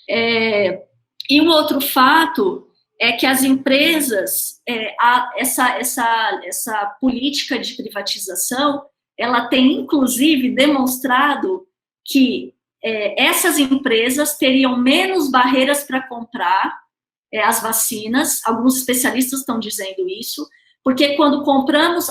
E um outro fato é que as empresas, essa política de privatização, ela tem inclusive demonstrado que essas empresas teriam menos barreiras para comprar as vacinas. Alguns especialistas estão dizendo isso, porque quando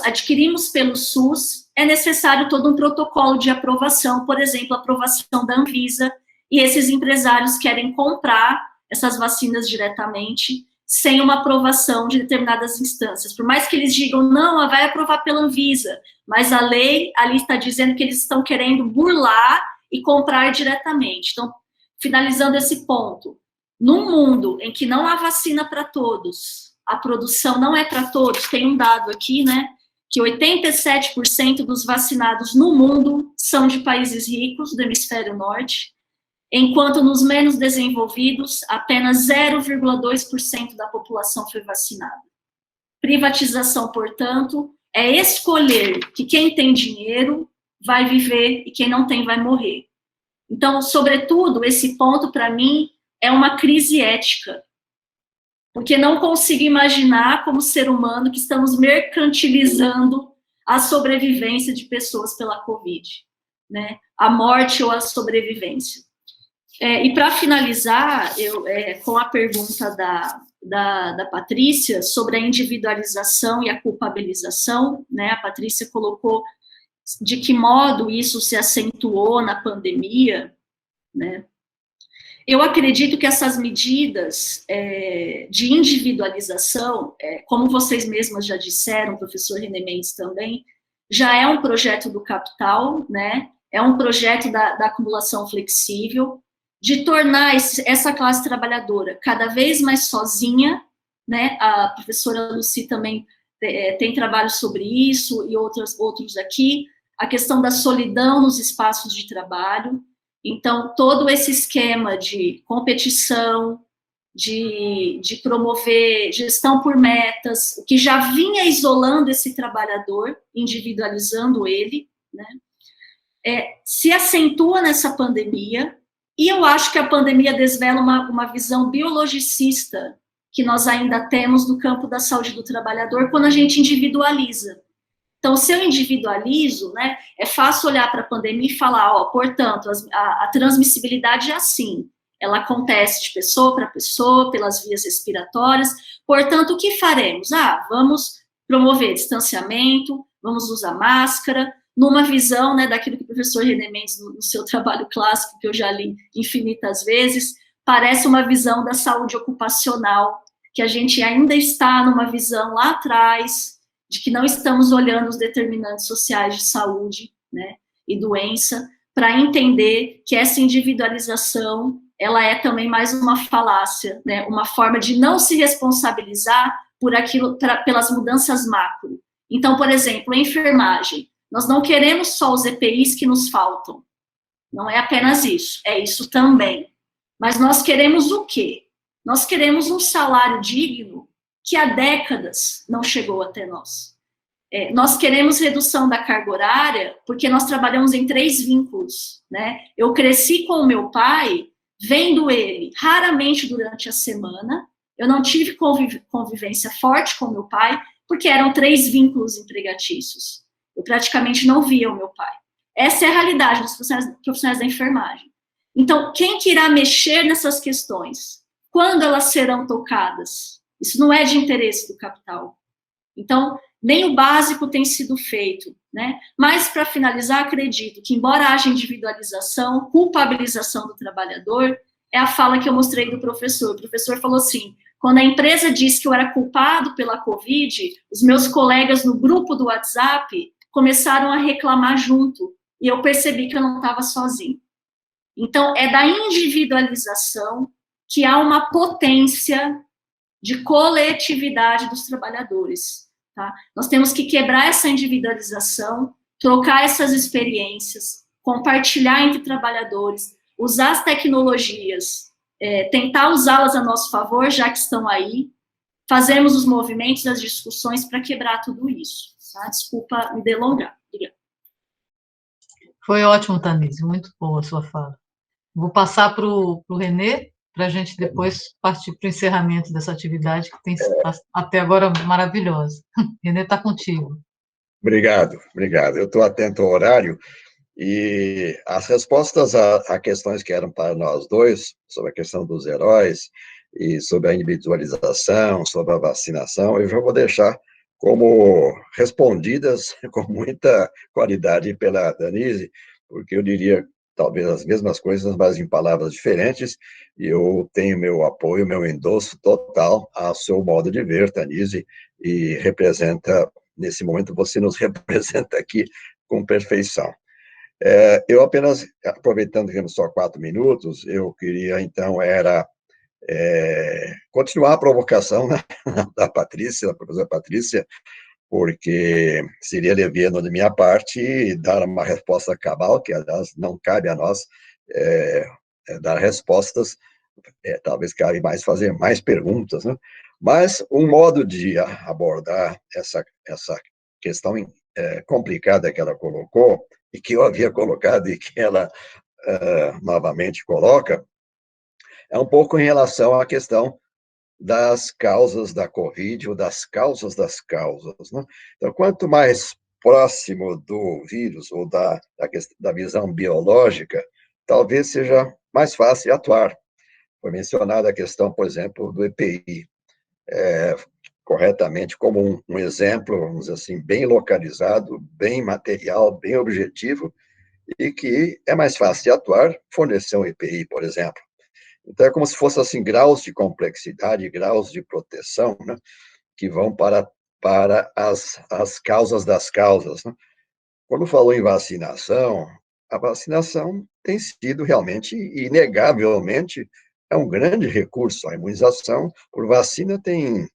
adquirimos pelo SUS, é necessário todo um protocolo de aprovação, por exemplo, a aprovação da Anvisa, e esses empresários querem comprar essas vacinas diretamente, sem uma aprovação de determinadas instâncias. Por mais que eles digam, não, vai aprovar pela Anvisa, mas a lei ali está dizendo que eles estão querendo burlar e comprar diretamente. Então, finalizando esse ponto, num mundo em que não há vacina para todos, a produção não é para todos, tem um dado aqui, né, que 87% dos vacinados no mundo são de países ricos, do hemisfério norte, enquanto nos menos desenvolvidos, apenas 0,2% da população foi vacinada. Privatização, portanto, é escolher que quem tem dinheiro vai viver e quem não tem vai morrer. Então, sobretudo, esse ponto, para mim, é uma crise ética, porque não consigo imaginar, como ser humano, que estamos mercantilizando a sobrevivência de pessoas pela Covid, né? A morte ou a sobrevivência. E para finalizar, com a pergunta da Patrícia sobre a individualização e a culpabilização, né? A Patrícia colocou de que modo isso se acentuou na pandemia, né? Eu acredito que essas medidas de individualização, como vocês mesmas já disseram, o professor René Mendes também, já é um projeto do capital, né? É um projeto da acumulação flexível, de tornar essa classe trabalhadora cada vez mais sozinha, né? A professora Lucy também tem trabalho sobre isso, e outros aqui, a questão da solidão nos espaços de trabalho. Então, todo esse esquema de competição, de promover gestão por metas, o que já vinha isolando esse trabalhador, individualizando ele, né, se acentua nessa pandemia, e eu acho que a pandemia desvela uma visão biologicista que nós ainda temos no campo da saúde do trabalhador quando a gente individualiza. Então, se eu individualizo, né, é fácil olhar para a pandemia e falar, portanto, a transmissibilidade é assim, ela acontece de pessoa para pessoa, pelas vias respiratórias, portanto, o que faremos? Vamos promover distanciamento, vamos usar máscara, numa visão, né, daquilo que o professor René Mendes, no seu trabalho clássico, que eu já li infinitas vezes, parece uma visão da saúde ocupacional, que a gente ainda está numa visão lá atrás, de que não estamos olhando os determinantes sociais de saúde, né, e doença, para entender que essa individualização, ela é também mais uma falácia, né, uma forma de não se responsabilizar por aquilo, pelas mudanças macro. Então, por exemplo, a enfermagem, nós não queremos só os EPIs que nos faltam, não é apenas isso, é isso também. Mas nós queremos o quê? Nós queremos um salário digno que há décadas não chegou até nós. Nós queremos redução da carga horária porque nós trabalhamos em 3 vínculos, né? Eu cresci com o meu pai, vendo ele raramente durante a semana, eu não tive convivência forte com o meu pai, porque eram 3 vínculos empregatícios. Eu praticamente não via o meu pai. Essa é a realidade dos profissionais da enfermagem. Então, quem que irá mexer nessas questões? Quando elas serão tocadas? Isso não é de interesse do capital. Então, nem o básico tem sido feito, né? Mas, para finalizar, acredito que, embora haja individualização, culpabilização do trabalhador, é a fala que eu mostrei do professor. O professor falou assim, quando a empresa disse que eu era culpado pela Covid, os meus colegas no grupo do WhatsApp começaram a reclamar junto, e eu percebi que eu não estava sozinho. Então, é da individualização que há uma potência de coletividade dos trabalhadores, tá? Nós temos que quebrar essa individualização, trocar essas experiências, compartilhar entre trabalhadores, usar as tecnologias, tentar usá-las a nosso favor, já que estão aí, fazermos os movimentos, as discussões para quebrar tudo isso, tá? Desculpa me delongar. Obrigada. Foi ótimo, Tanise, muito boa a sua fala. Vou passar para o René, para a gente depois partir para o encerramento dessa atividade, que tem até agora maravilhosa. René, está contigo. Obrigado. Eu estou atento ao horário, e as respostas a questões que eram para nós dois, sobre a questão dos heróis, e sobre a individualização, sobre a vacinação, eu já vou deixar como respondidas com muita qualidade pela Tanise, porque eu diria talvez as mesmas coisas, mas em palavras diferentes, e eu tenho meu apoio, meu endosso total ao seu modo de ver, Tanise, e representa, nesse momento, você nos representa aqui com perfeição. Eu apenas, aproveitando que temos só 4 minutos, eu queria, então, continuar a provocação, né, da Patrícia, da professora Patrícia, porque seria leviano da minha parte dar uma resposta cabal, que, aliás, não cabe a nós dar respostas, talvez cabe mais fazer mais perguntas, né? Mas um modo de abordar essa questão complicada que ela colocou, e que eu havia colocado, e que ela novamente coloca, é um pouco em relação à questão das causas da Covid, ou das causas, né? Então, quanto mais próximo do vírus, ou da visão biológica, talvez seja mais fácil atuar. Foi mencionada a questão, por exemplo, do EPI, corretamente como um exemplo, vamos dizer assim, bem localizado, bem material, bem objetivo, e que é mais fácil de atuar, fornecer um EPI, por exemplo. Então, é como se fosse assim, graus de complexidade, graus de proteção, né, que vão para as causas das causas. Né? Quando falou em vacinação, a vacinação tem sido realmente, inegavelmente, é um grande recurso. A imunização por vacina tem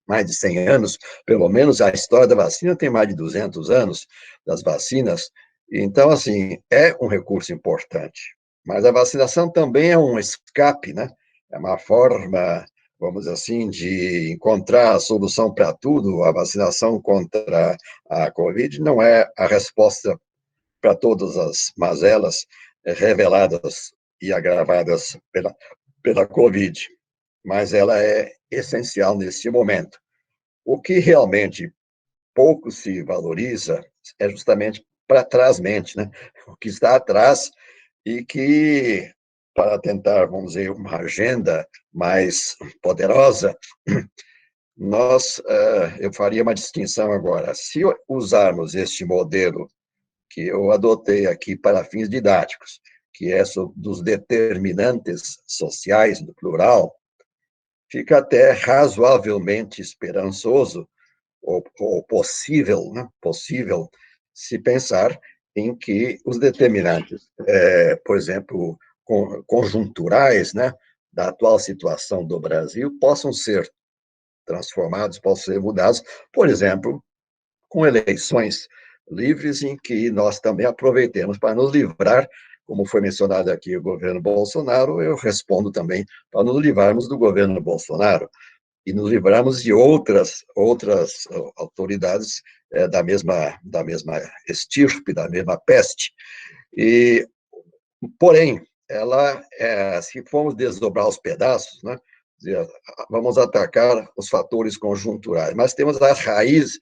mais de 100 anos, pelo menos a história da vacina tem mais de 200 anos, das vacinas. Então, assim, é um recurso importante. Mas a vacinação também é um escape, né? É uma forma, vamos dizer assim, de encontrar a solução para tudo. A vacinação contra a Covid não é a resposta para todas as mazelas reveladas e agravadas pela Covid, mas ela é essencial nesse momento. O que realmente pouco se valoriza é justamente para trás-mente, né? O que está atrás e que, para tentar, vamos dizer, uma agenda mais poderosa, eu faria uma distinção agora. Se usarmos este modelo que eu adotei aqui para fins didáticos, que é dos determinantes sociais, no plural, fica até razoavelmente esperançoso, ou possível, né? Possível se pensar em que os determinantes, por exemplo, conjunturais, né, da atual situação do Brasil, possam ser transformados, possam ser mudados, por exemplo, com eleições livres em que nós também aproveitemos para nos livrar, como foi mencionado aqui, o governo Bolsonaro, eu respondo também para nos livrarmos do governo Bolsonaro e nos livrarmos de outras autoridades da mesma estirpe, da mesma peste. Porém, se formos desdobrar os pedaços, né, vamos atacar os fatores conjunturais, mas temos as raízes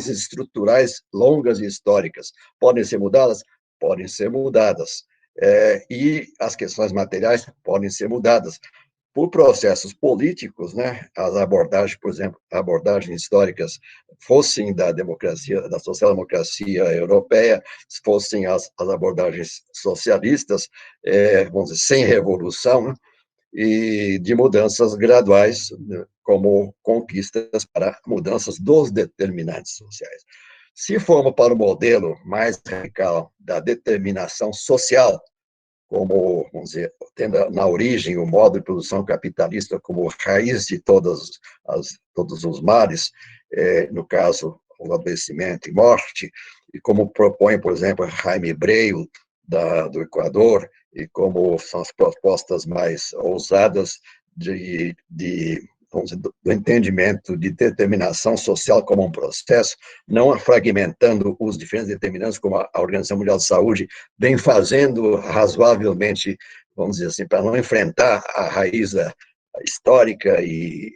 estruturais longas e históricas. Podem ser mudadas? Podem ser mudadas. E as questões materiais podem ser mudadas por processos políticos, né? As abordagens, por exemplo, abordagens históricas fossem da democracia, da social-democracia europeia, fossem as abordagens socialistas, vamos dizer, sem revolução, né? E de mudanças graduais, como conquistas para mudanças dos determinantes sociais. Se formos para o modelo mais radical da determinação social, como, vamos dizer, tendo na origem o modo de produção capitalista como raiz de todos os males, no caso, o adoecimento e morte, e como propõe, por exemplo, Jaime Breio, do Equador, e como são as propostas mais ousadas vamos dizer, do entendimento de determinação social como um processo, não fragmentando os diferentes determinantes, como a Organização Mundial de Saúde vem fazendo razoavelmente, vamos dizer assim, para não enfrentar a raiz histórica e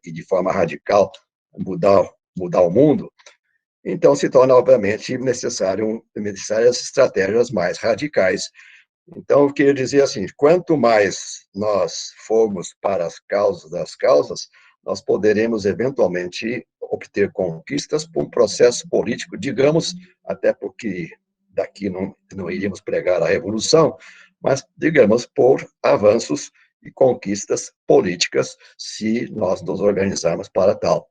de forma radical mudar o mundo. Então, se torna, obviamente, necessárias estratégias mais radicais. Então, eu queria dizer assim, quanto mais nós formos para as causas das causas, nós poderemos, eventualmente, obter conquistas por um processo político, digamos, até porque daqui não iríamos pregar a revolução, mas, digamos, por avanços e conquistas políticas, se nós nos organizarmos para tal.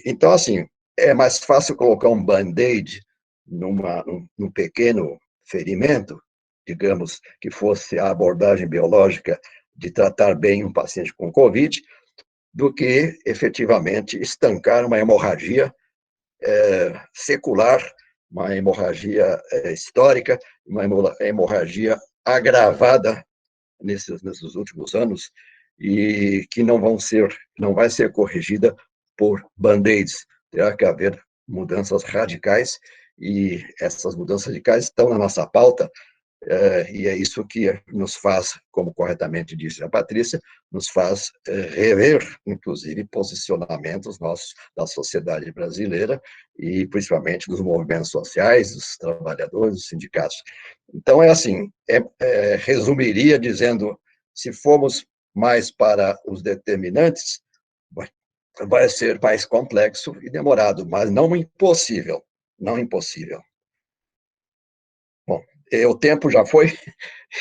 Então, assim, é mais fácil colocar um band-aid num pequeno ferimento, digamos, que fosse a abordagem biológica de tratar bem um paciente com Covid, do que, efetivamente, estancar uma hemorragia secular, uma hemorragia histórica, uma hemorragia agravada nesses últimos anos, e que não vai ser corrigida por band-aids. Terá que haver mudanças radicais, e essas mudanças radicais estão na nossa pauta, e é isso que nos faz, como corretamente disse a Patrícia, nos faz rever, inclusive, posicionamentos nossos da sociedade brasileira e, principalmente, dos movimentos sociais, dos trabalhadores, dos sindicatos. Então, é assim, resumiria dizendo, se formos mais para os determinantes, vai ser mais complexo e demorado, mas não impossível, não impossível. Bom, o tempo já foi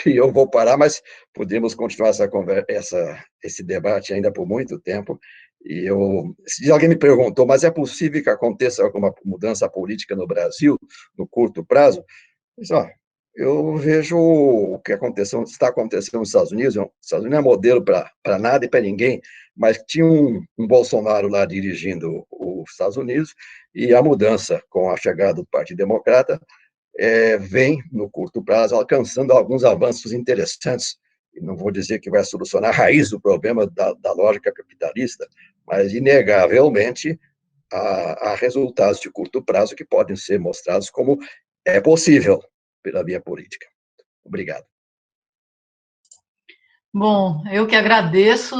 e eu vou parar, mas podemos continuar essa conversa, esse debate ainda por muito tempo. E se alguém me perguntou, mas é possível que aconteça alguma mudança política no Brasil no curto prazo? Eu vejo o que está acontecendo nos Estados Unidos. Os Estados Unidos não é modelo para nada e para ninguém, mas tinha um Bolsonaro lá dirigindo os Estados Unidos, e a mudança com a chegada do Partido Democrata vem, no curto prazo, alcançando alguns avanços interessantes. E não vou dizer que vai solucionar a raiz do problema da lógica capitalista, mas, inegavelmente, há resultados de curto prazo que podem ser mostrados como é possível pela via política. Obrigado. Bom, eu que agradeço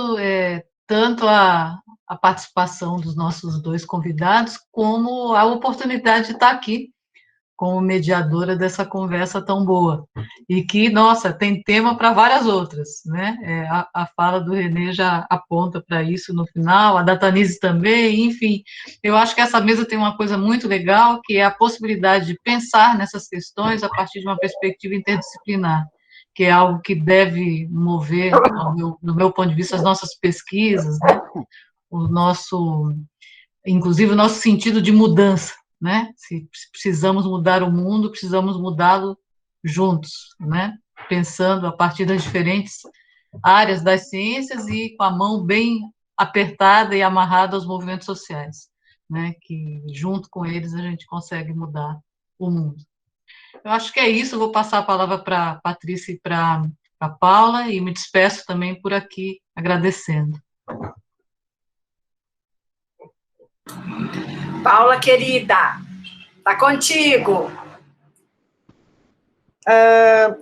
tanto a participação dos nossos dois convidados, como a oportunidade de estar aqui como mediadora dessa conversa tão boa. E que, nossa, tem tema para várias outras, né? A fala do René já aponta para isso no final, a da Tanise também, enfim. Eu acho que essa mesa tem uma coisa muito legal, que é a possibilidade de pensar nessas questões a partir de uma perspectiva interdisciplinar, que é algo que deve mover, do meu ponto de vista, as nossas pesquisas, né? Inclusive o nosso sentido de mudança, né? Se precisamos mudar o mundo, precisamos mudá-lo juntos, né? Pensando a partir das diferentes áreas das ciências e com a mão bem apertada e amarrada aos movimentos sociais, né? Que junto com eles a gente consegue mudar o mundo. Eu acho que é isso. Eu vou passar a palavra para a Patrícia e para a Paula, e me despeço também por aqui, agradecendo. Paula, querida, está contigo.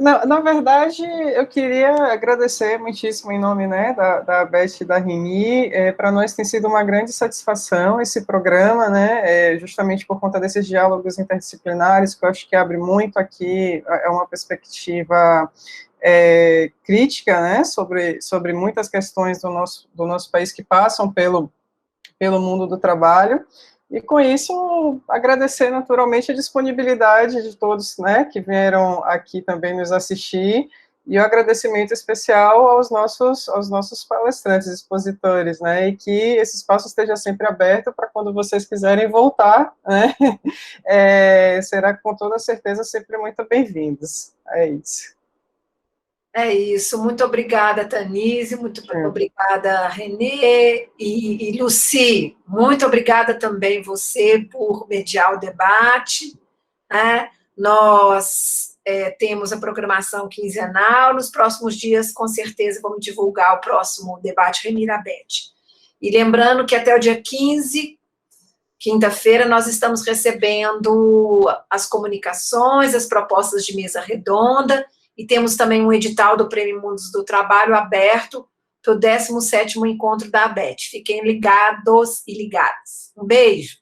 Na verdade, eu queria agradecer muitíssimo em nome, né, da Beth e da Reni. Para nós tem sido uma grande satisfação esse programa, né, justamente por conta desses diálogos interdisciplinares, que eu acho que abre muito aqui, uma perspectiva crítica, né, sobre muitas questões do nosso país que passam pelo mundo do trabalho. E, com isso, agradecer naturalmente a disponibilidade de todos, né, que vieram aqui também nos assistir, e o agradecimento especial aos nossos palestrantes, expositores, né, e que esse espaço esteja sempre aberto para quando vocês quiserem voltar, né, será com toda certeza sempre muito bem-vindos. É isso. É isso, muito obrigada, Tanise, muito obrigada, Renê e Lucy, muito obrigada também você por mediar o debate, né? Nós temos a programação quinzenal, nos próximos dias, com certeza, vamos divulgar o próximo debate Remirabete. E lembrando que até o dia 15, quinta-feira, nós estamos recebendo as comunicações, as propostas de mesa redonda, e temos também um edital do Prêmio Mundos do Trabalho aberto para o 17º encontro da ABET. Fiquem ligados e ligadas. Um beijo.